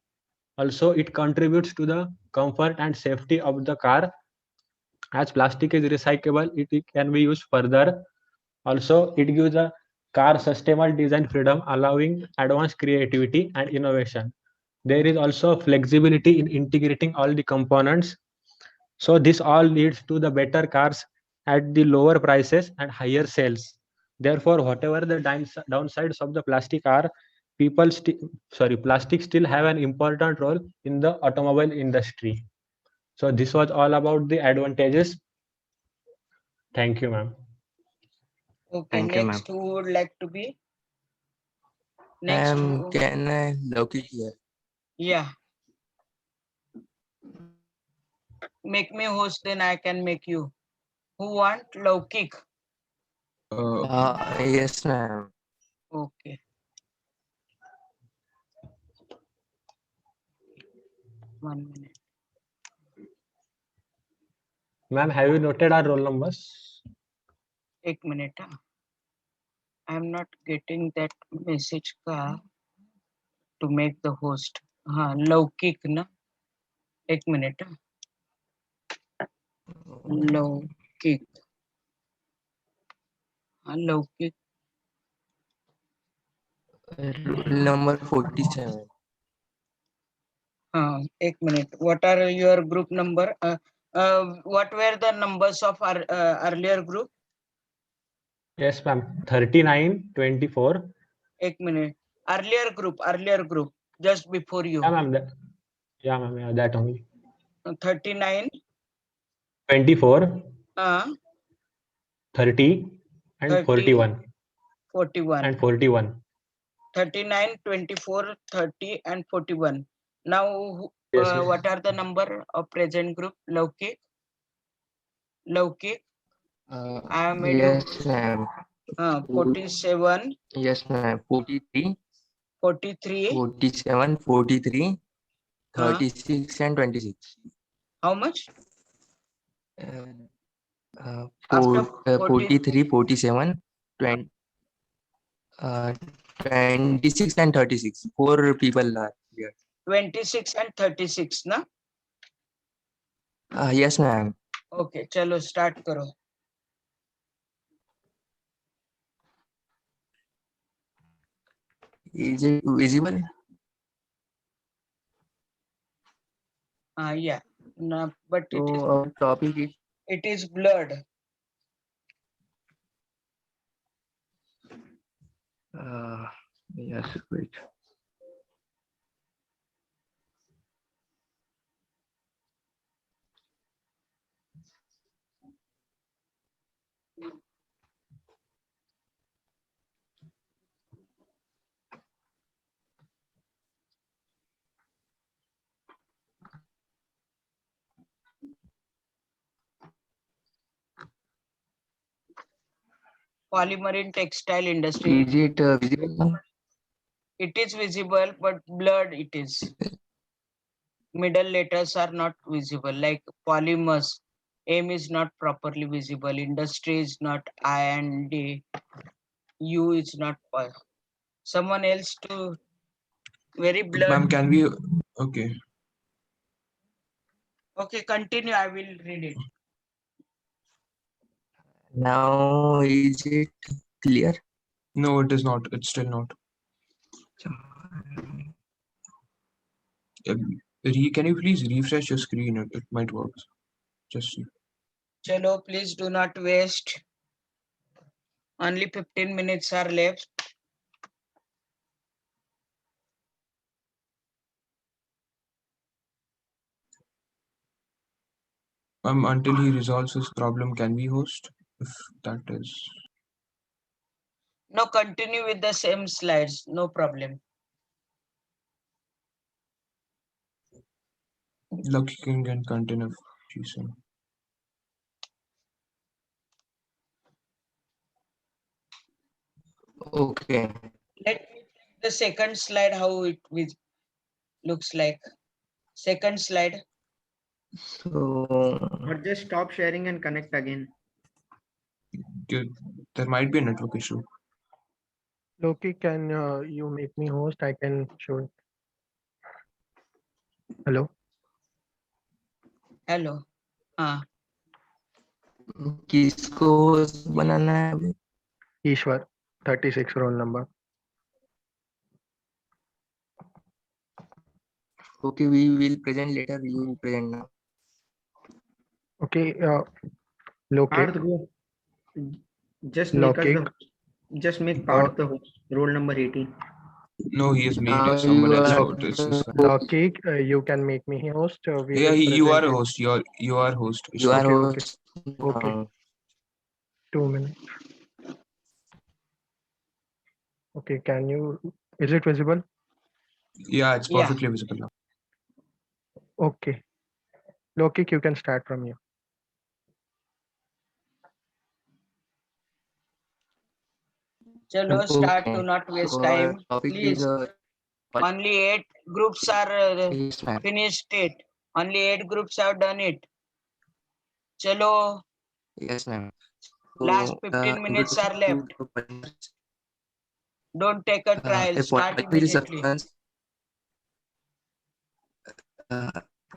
S19: Also, it contributes to the comfort and safety of the car. As plastic is recyclable, it can be used further. Also, it gives a car sustainable design freedom, allowing advanced creativity and innovation. There is also flexibility in integrating all the components. So this all leads to the better cars at the lower prices and higher sales. Therefore, whatever the downsides of the plastic are, plastic still have an important role in the automobile industry. So this was all about the advantages. Thank you, ma'am.
S1: Okay,
S13: Thank you, ma'am.
S1: next who would like to be? Next, who?
S5: Can I Loki here?
S1: Yeah. Make me host, then I can make you. Who want Laukik?
S5: Yes, ma'am.
S1: Okay. One minute.
S19: Ma'am, have you noted our roll numbers?
S1: एक minute. I'm not getting that message ka to make the host. Laukik na. एक minute. Laukik. Laukik.
S5: Rule number 47.
S1: एक minute. What are your group number? What were the numbers of our earlier group?
S19: Yes, ma'am. 39, 24.
S1: एक minute. Earlier group, just before you.
S19: Yeah, ma'am. That only.
S1: 39,
S19: 24, 30, and
S1: 30,
S19: 41.
S1: 41.
S19: And 41.
S1: 39, 24, 30, and 41. Now,
S19: Yes, ma'am.
S1: what are the number of present group? Laukik? I am made
S5: Yes, ma'am.
S1: 47.
S5: Yes, ma'am. 43.
S1: 43.
S5: 47, 43, 36, and 26.
S1: How much?
S5: 43, 47, 20, 26, and 36. 4 people are here.
S1: 26 and 36, na?
S5: Yes, ma'am.
S1: Okay, chalo, start karo.
S5: Is it visible?
S1: Yeah. No, but
S5: So our topic is
S1: it is blurred.
S5: yes, wait.
S1: Polymer in textile industry.
S5: Is it visible?
S1: It is visible, but blurred it is. Middle letters are not visible, like polymers. M is not properly visible. Industry is not I and D. U is not. Someone else to very blurred.
S5: Ma'am, can we? Okay.
S1: Okay, continue. I will read it.
S5: Now is it clear? No, it is not. It's still not. Can you please refresh your screen? It might work. Just see.
S1: Chalo, please do not waste. Only 15 minutes are left.
S5: Until he resolves his problem, can we host? If that is.
S1: No, continue with the same slides. No problem.
S5: Lucky King can continue. Jason. Okay.
S1: Let me check the second slide, how it looks like. Second slide.
S5: So
S6: Or just stop sharing and connect again.
S5: there might be a network issue.
S17: Loki, can you make me host? I can show it. Hello.
S1: Hello.
S5: किसको host बनाना है अभी?
S17: Ishwar, 36 roll number.
S5: Okay, we will present later. You will present now.
S17: Okay. Loki.
S6: Parth, go. Just make us
S17: Loki.
S6: just make Parth the host. Roll number 18.
S5: No, he is made someone else wrote this.
S17: Loki, you can make me host. We
S5: Yeah,
S17: will
S5: you are a
S17: present it.
S5: host. You are host.
S17: You are
S5: Ishwar.
S17: host. Okay. 2 minutes. Okay, can you? Is it visible?
S5: Yeah, it's
S1: Yeah.
S5: perfectly visible now.
S17: Okay. Loki, you can start from here.
S1: Chalo, start.
S5: Okay.
S1: Do not waste
S5: So
S1: time.
S5: our topic
S1: Please.
S5: is
S1: Only 8 groups are
S5: Yes, ma'am.
S1: finished it. Only 8 groups have done it. Chalo,
S5: Yes, ma'am.
S1: last 15 minutes are left. Don't take a trial. Start immediately.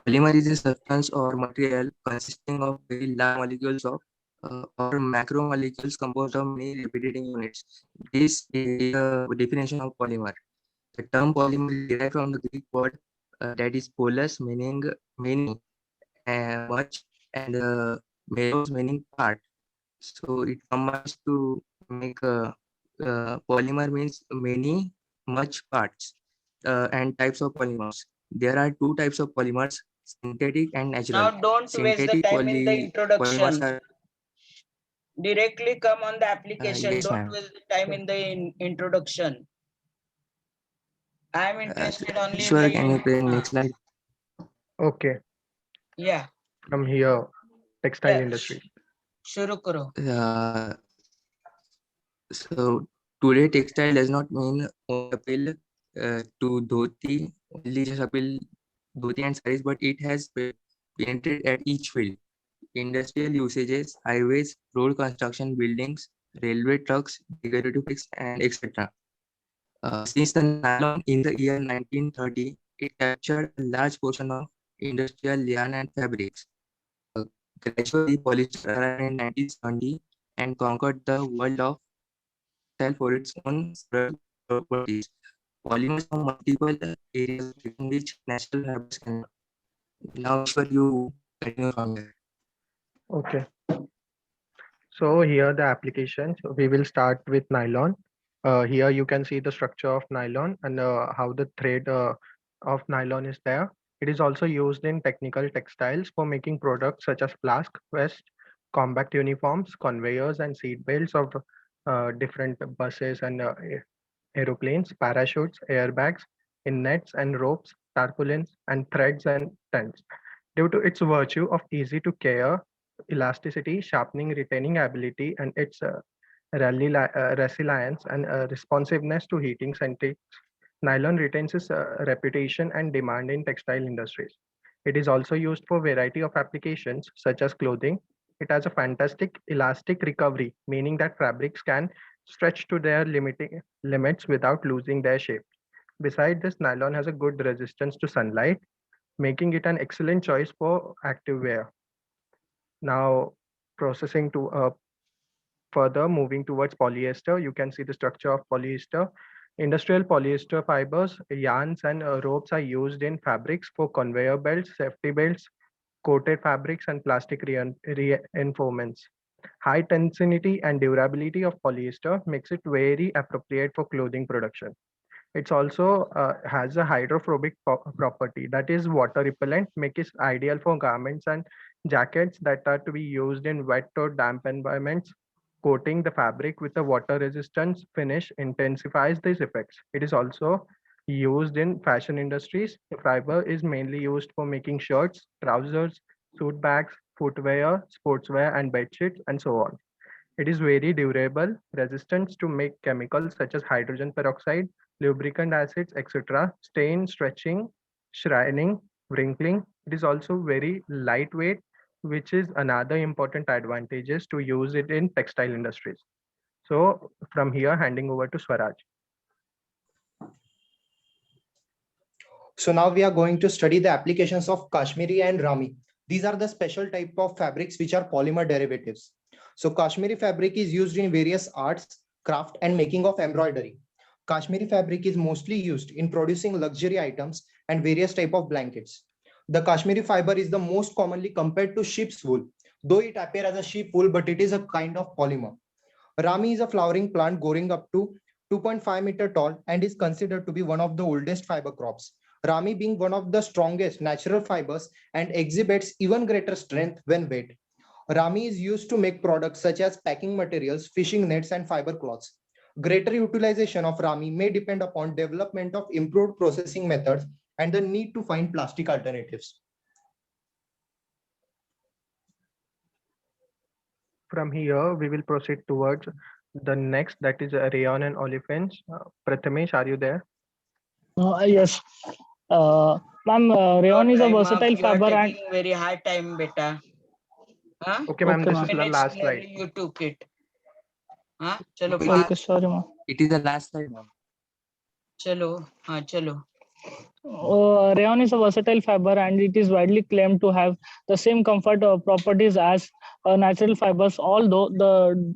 S5: Polymer is a substance or material consisting of very large molecules of or macromolecules composed of many repeating units. This is the definition of polymer. The term polymer is derived from the Greek word that is polus, meaning many, much, and meros, meaning part. So it combines to make polymer means many, much parts, and types of polymers. There are two types of polymers: synthetic and natural.
S1: Now don't waste the
S5: Synthetic
S1: time in the
S5: polymers
S1: introduction.
S5: are
S1: Directly come on the application.
S5: yes,
S1: Don't
S5: ma'am.
S1: waste the time in the introduction. I am interested only in
S5: Ishwar, can you
S1: the
S5: present next slide?
S17: Okay.
S1: yeah.
S17: From here, textile
S1: Yeah.
S17: industry.
S1: Shuru karo.
S5: So today textile does not mean appeal to dhoti, only just appeal dhoti and sarees, but it has penetrated at each field. Industrial usages, highways, road construction, buildings, railway trucks, decorative bricks, and etc. Since the nylon in the year 1930, it captured a large portion of industrial yarn and fabrics. Gradually, polyester arrived in 1970 and conquered the world of textile for its own several properties. Polymers have multiple areas in which natural fabrics can. Now, Ishwar, you continue from there.
S17: Okay. So here the applications. We will start with nylon. Here you can see the structure of nylon and how the thread of nylon is there. It is also used in technical textiles for making products such as flask, vest, compact uniforms, conveyors, and seat belts of different buses and aeroplanes, parachutes, airbags, in nets and ropes, tarpaulins, and threads and tents. Due to its virtue of easy to care, elasticity, sharpening, retaining ability, and its resilience and responsiveness to heating centric, nylon retains its reputation and demand in textile industries. It is also used for variety of applications such as clothing. It has a fantastic elastic recovery, meaning that fabrics can stretch to their limits without losing their shape. Besides this, nylon has a good resistance to sunlight, making it an excellent choice for active wear. Now, processing to
S7: Further, moving towards polyester, you can see the structure of polyester. Industrial polyester fibers, yarns, and ropes are used in fabrics for conveyor belts, safety belts, coated fabrics, and plastic reinforcements. High tenacity and durability of polyester makes it very appropriate for clothing production. It also has a hydrophobic property, that is water repellent, make it ideal for garments and jackets that are to be used in wet or damp environments. Coating the fabric with a water resistance finish intensifies these effects. It is also used in fashion industries. The fiber is mainly used for making shirts, trousers, suit bags, footwear, sportswear, and bed sheets, and so on. It is very durable, resistant to make chemicals such as hydrogen peroxide, lubricant acids, etc., stain, stretching, shrining, wrinkling. It is also very lightweight, which is another important advantages to use it in textile industries. So from here, handing over to Swaraj.
S8: So now we are going to study the applications of Kashmiri and Rami. These are the special type of fabrics which are polymer derivatives. So Kashmiri fabric is used in various arts, craft, and making of embroidery. Kashmiri fabric is mostly used in producing luxury items and various type of blankets. The Kashmiri fiber is the most commonly compared to sheep's wool, though it appears as a sheep wool, but it is a kind of polymer. Rami is a flowering plant growing up to 2.5 meter tall and is considered to be one of the oldest fiber crops. Rami being one of the strongest natural fibers and exhibits even greater strength when wet. Rami is used to make products such as packing materials, fishing nets, and fiber cloths. Greater utilization of Rami may depend upon development of improved processing methods and the need to find plastic alternatives.
S7: From here, we will proceed towards the next, that is rayon and olefins. Prathamesh, are you there?
S14: Yes. Ma'am, rayon is a versatile
S1: You are
S14: fiber and
S1: taking very hard time, beta. Huh?
S7: Okay, ma'am,
S14: Okay,
S7: this
S14: ma'am.
S7: is the
S1: Minutes
S7: last
S1: nearly
S7: slide.
S1: you took it. Huh? Chalo,
S5: No,
S14: Okay,
S1: fast.
S14: sorry, ma'am.
S5: It is the last slide, ma'am.
S1: Chalo, chalo.
S14: Rayon is a versatile fiber and it is widely claimed to have the same comfort properties as natural fibers, although the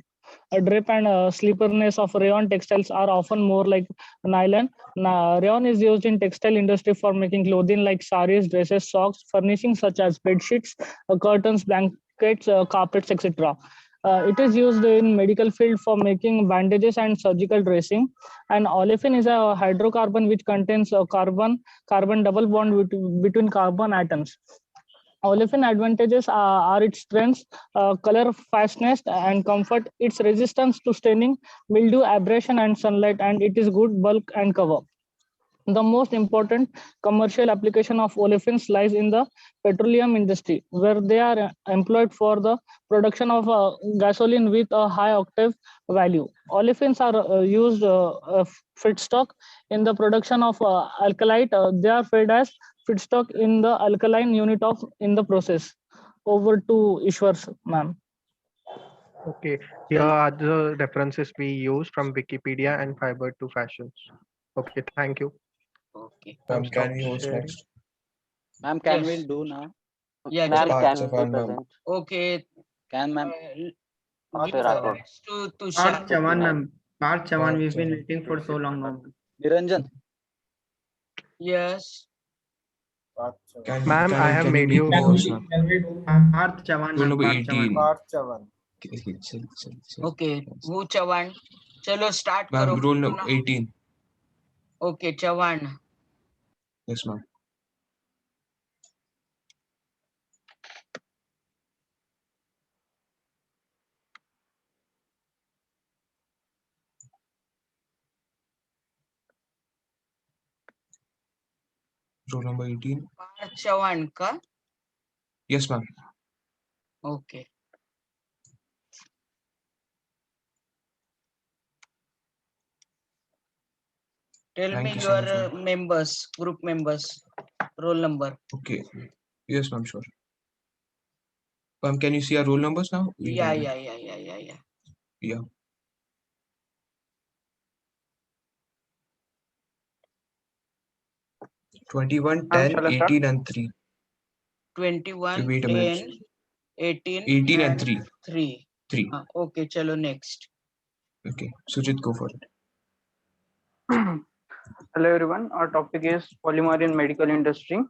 S14: drape and sleepiness of rayon textiles are often more like nylon. Rayon is used in textile industry for making clothing like saris, dresses, socks, furnishings such as bed sheets, curtains, blankets, carpets, etc. It is used in medical field for making bandages and surgical dressing. And olefin is a hydrocarbon which contains a carbon double bond between carbon atoms. Olefin advantages are its strength, color fastness, and comfort, its resistance to staining, mildew, abrasion, and sunlight, and it is good bulk and cover. The most important commercial application of olefins lies in the petroleum industry, where they are employed for the production of gasoline with a high octave value. Olefins are used feedstock in the production of alkylate. They are fed as feedstock in the alkaline unit of in the process. Over to Ishwar, ma'am.
S7: Okay, here are the references we use from Wikipedia and Fiber to Fashions. Okay, thank you.
S1: Okay.
S4: Ma'am,
S7: Stop
S4: can we host
S7: sharing.
S4: next?
S11: Ma'am, can
S1: Yes.
S11: we do now?
S1: Yeah,
S11: Ma'am,
S1: chalo.
S11: can
S4: Chavan,
S11: we
S4: ma'am.
S11: present?
S1: Okay.
S11: Can ma'am?
S1: Give
S11: Mr. Rathod.
S1: next to
S6: Parth
S1: Tushar.
S6: Chavan, ma'am. Parth Chavan,
S4: Parth
S6: we've been
S4: Chavan.
S6: waiting for so long now.
S11: Niranjan.
S1: Yes.
S7: Ma'am, I have made you host.
S6: Parth Chavan,
S5: Roll
S6: ma'am.
S5: number
S6: Parth
S5: 18.
S6: Chavan.
S4: Parth Chavan.
S1: Okay. Who Chavan? Chalo, start
S5: Ma'am,
S1: karo.
S5: roll number 18.
S1: Okay, Chavan.
S5: Yes, ma'am. Roll number 18.
S1: Parth Chavan ka?
S5: Yes, ma'am.
S1: Okay. Tell
S5: Thank
S1: me
S5: you so much,
S1: your
S5: ma'am.
S1: members, group members, roll number.
S5: Okay. Yes, ma'am, sure. Ma'am, can you see our roll numbers now? We'll
S1: Yeah,
S5: have it.
S1: yeah.
S5: Yeah.
S6: Ma'am,
S5: 21, 10,
S6: shall I start?
S5: 18, and 3. Okay,
S1: 21,
S5: wait a minute.
S1: 10, 18,
S5: 18 and
S1: and
S5: 3.
S1: 3.
S9: 3.
S1: Okay, chalo next.
S9: Okay, Sujit, go for it.
S6: Hello everyone, our topic is polymer in medical industry.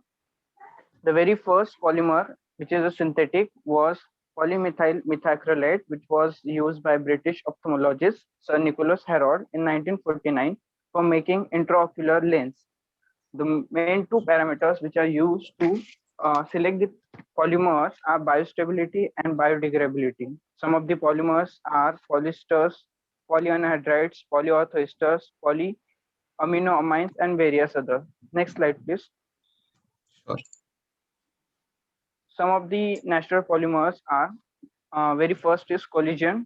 S6: The very first polymer, which is a synthetic, was polymethyl methacrylate, which was used by British ophthalmologist Sir Nicholas Harrod in 1949 for making intraocular lens. The main two parameters which are used to select the polymers are biostability and biodegradability. Some of the polymers are polyesters, polyanhydrides, polyorthoesters, polyaminoamines, and various other. Next slide, please.
S9: Sure.
S6: Some of the natural polymers are very first is collagen.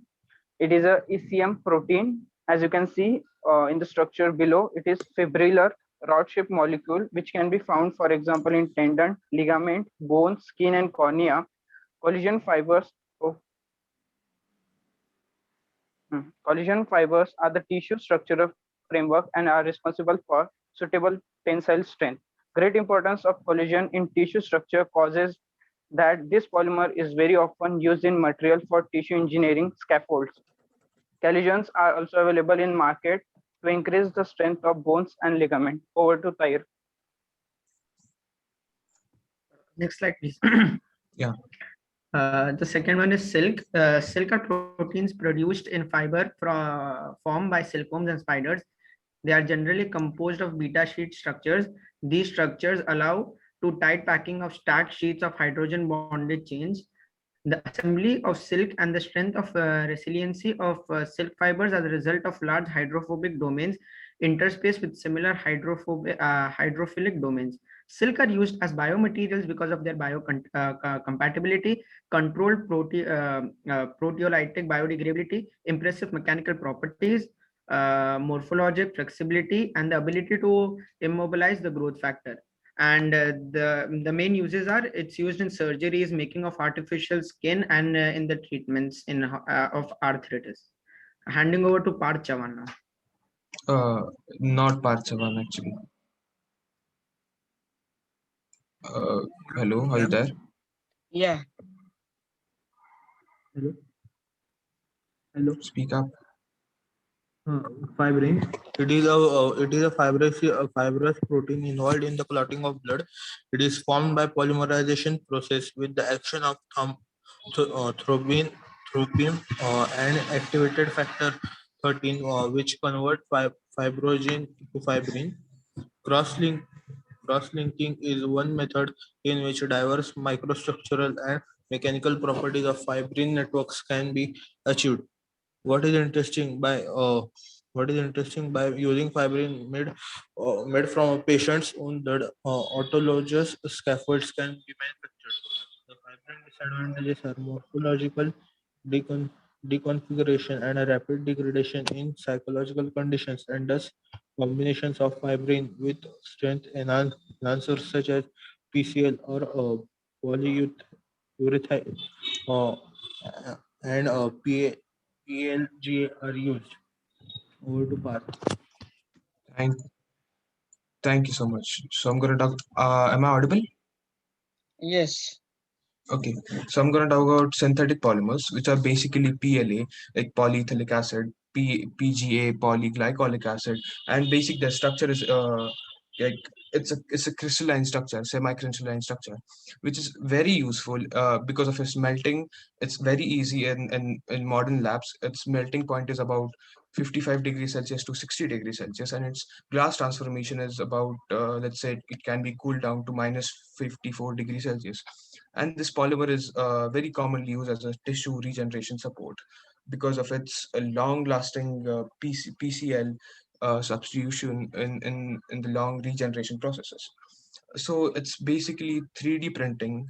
S6: It is a ECM protein. As you can see in the structure below, it is fibrillar rod-shaped molecule which can be found, for example, in tendon, ligament, bone, skin, and cornea. Collagen fibers are the tissue structural framework and are responsible for suitable tensile strength. Great importance of collagen in tissue structure causes that this polymer is very often used in material for tissue engineering scaffolds. Collagens are also available in market to increase the strength of bones and ligament. Over to Tahir.
S10: Next slide, please.
S9: Yeah.
S10: The second one is silk. Silk are proteins produced in fiber formed by silkworms and spiders. They are generally composed of beta sheet structures. These structures allow to tight packing of stacked sheets of hydrogen bonded chains. The assembly of silk and the strength of resiliency of silk fibers are the result of large hydrophobic domains interspaced with similar hydrophilic domains. Silk are used as biomaterials because of their biocompatibility, controlled proteolytic biodegradability, impressive mechanical properties, morphologic flexibility, and the ability to immobilize the growth factor. And the main uses are it's used in surgeries, making of artificial skin, and in the treatments of arthritis. Handing over to Parth Chavan now.
S9: Not Parth Chavan actually. Hello, are you there?
S1: Yeah.
S15: Hello. Hello.
S9: Speak up.
S15: Fibrin. It is a fibrous protein involved in the clotting of blood. It is formed by polymerization process with the action of thrombin and activated factor 13, which convert fibrinogen to fibrin. Cross-linking is one method in which diverse microstructural and mechanical properties of fibrin networks can be achieved. What is interesting by using fibrin made from a patient's own blood, autologous scaffolds can be manufactured. The fibrin disadvantages are morphological deconfiguration and a rapid degradation in psychological conditions, and thus combinations of fibrin with strength enhancers such as PCL or polyurethane and PLGA are used. Over to Parth.
S9: Thank you so much. So I'm going to talk. Am I audible?
S1: Yes.
S9: Okay, so I'm going to talk about synthetic polymers, which are basically PLA, like polyethylene acid, PGA, polyglycolic acid, and their structure is like it's a crystalline structure, semi-crystalline structure, which is very useful because of its melting. It's very easy in modern labs. Its melting point is about 55 degrees Celsius to 60 degrees Celsius, and its glass transformation is about let's say it can be cooled down to minus 54 degrees Celsius. And this polymer is very commonly used as a tissue regeneration support because of its long-lasting PCL substitution in the long regeneration processes. So it's basically 3D printing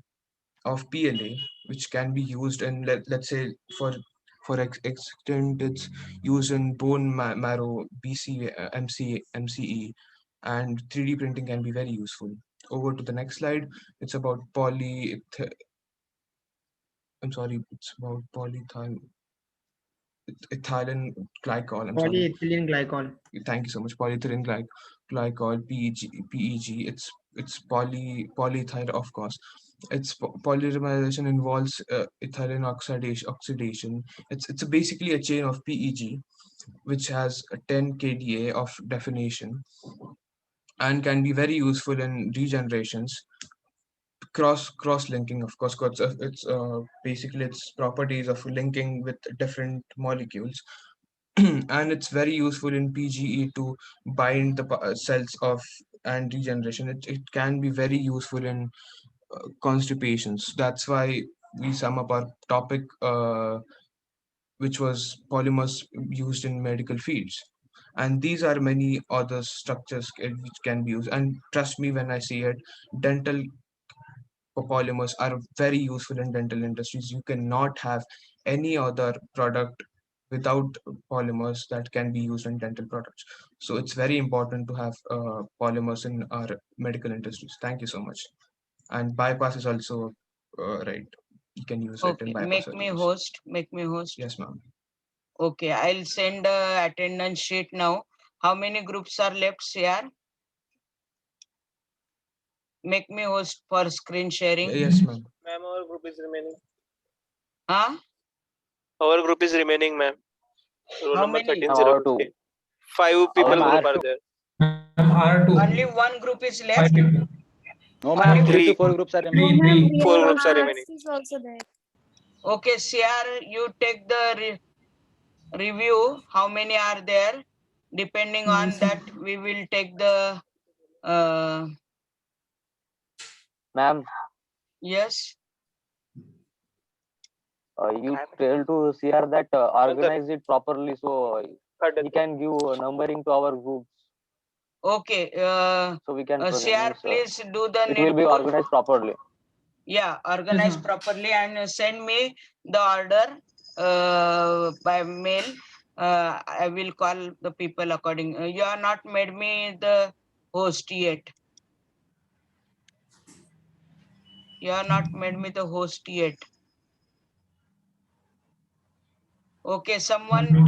S9: of PLA, which can be used in let's say for extent it's used in bone marrow, BC, MCE, and 3D printing can be very useful. Over to the next slide. It's about it's about ethylene glycol.
S10: Polyethylene glycol.
S9: Thank you so much. Polyethylene glycol, PEG. It's polyethyl, of course. Polymerization involves ethylene oxidation. It's basically a chain of PEG, which has a 10 kDa of definition and can be very useful in regenerations. Cross linking, of course, it's basically its properties of linking with different molecules. And it's very useful in PGE to bind the cells of and regeneration. It can be very useful in constipations. That's why we sum up our topic, which was polymers used in medical fields. And these are many other structures which can be used. And trust me when I say it, dental polymers are very useful in dental industries. You cannot have any other product without polymers that can be used in dental products. So it's very important to have polymers in our medical industries. Thank you so much. And bypass is also right. You can use it in
S1: Okay,
S9: bypass.
S1: make me host.
S9: Yes, ma'am.
S1: Okay, I'll send a attendance sheet now. How many groups are left, CR? Make me host for screen sharing.
S9: Yes, ma'am.
S2: Ma'am, our group is remaining.
S1: Huh?
S2: Our group is remaining, ma'am. Roll
S1: How
S2: number
S1: many?
S2: 1303. 5 people group are there.
S1: Only one group is left.
S11: No, ma'am. 3 to 4 groups are remaining.
S2: 4 groups are remaining.
S14: also there.
S1: Okay, CR, you take the review. How many are there? Depending on that, we will take the.
S12: Ma'am,
S1: Yes.
S12: you tell to CR that organize it properly so he can give numbering to our groups.
S1: Okay.
S12: So we can
S1: CR, please do the.
S12: It will be organized properly.
S1: Yeah, organized properly and send me the order by mail. I will call the people according. You are not made me the host yet. You are not made me the host yet. Okay, someone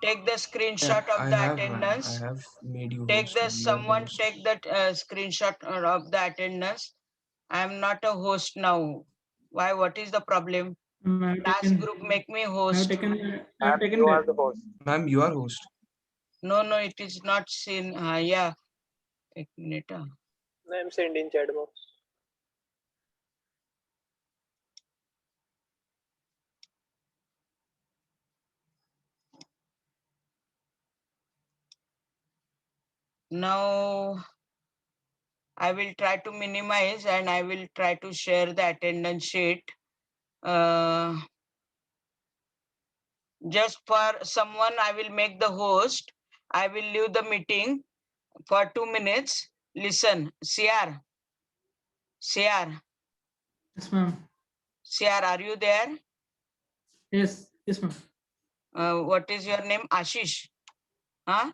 S1: take the screenshot of the attendance.
S9: I have made you
S1: Take
S9: host,
S1: the
S9: ma'am. You are the
S1: someone
S9: host.
S1: take that screenshot of the attendance. I am not a host now. Why? What is the problem? Task group make me host.
S2: Ma'am, you are the host.
S9: Ma'am, you are host.
S1: No, it is not seen. Yeah. एक minute.
S2: Ma'am, send in chat box.
S1: Now I will try to minimize and I will try to share the attendance sheet. Just for someone, I will make the host. I will leave the meeting for 2 minutes. Listen, CR.
S10: Yes, ma'am.
S1: CR, are you there?
S10: Yes, ma'am.
S1: What is your name? Ashish. Huh?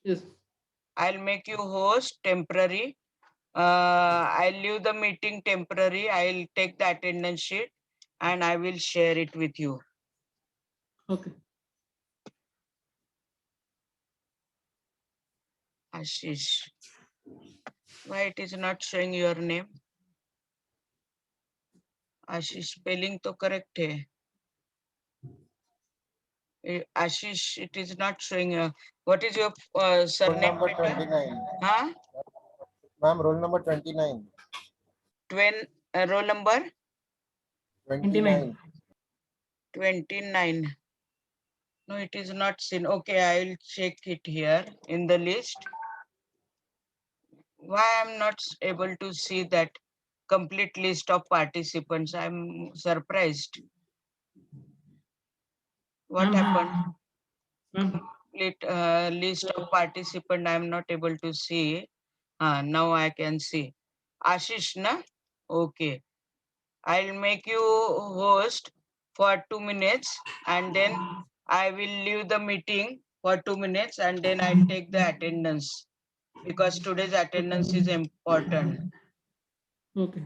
S10: Yes.
S1: I'll make you host temporary. I'll leave the meeting temporary. I'll take the attendance sheet and I will share it with you.
S10: Okay.
S1: Ashish. Why it is not showing your name? Ashish, spelling to correct hai. Ashish, it is not showing. What is your surname?
S4: Roll number 29.
S1: Huh?
S4: Ma'am, roll number 29.
S1: Roll number?
S4: 29.
S1: 29. No, it is not seen. Okay, I'll check it here in the list. Why I'm not able to see that complete list of participants? I'm surprised. What happened? Complete list of participants I'm not able to see. Now I can see. Ashish, na? Okay. I'll make you host for 2 minutes and then I will leave the meeting for 2 minutes and then I'll take the attendance because today's attendance is important.
S10: Okay.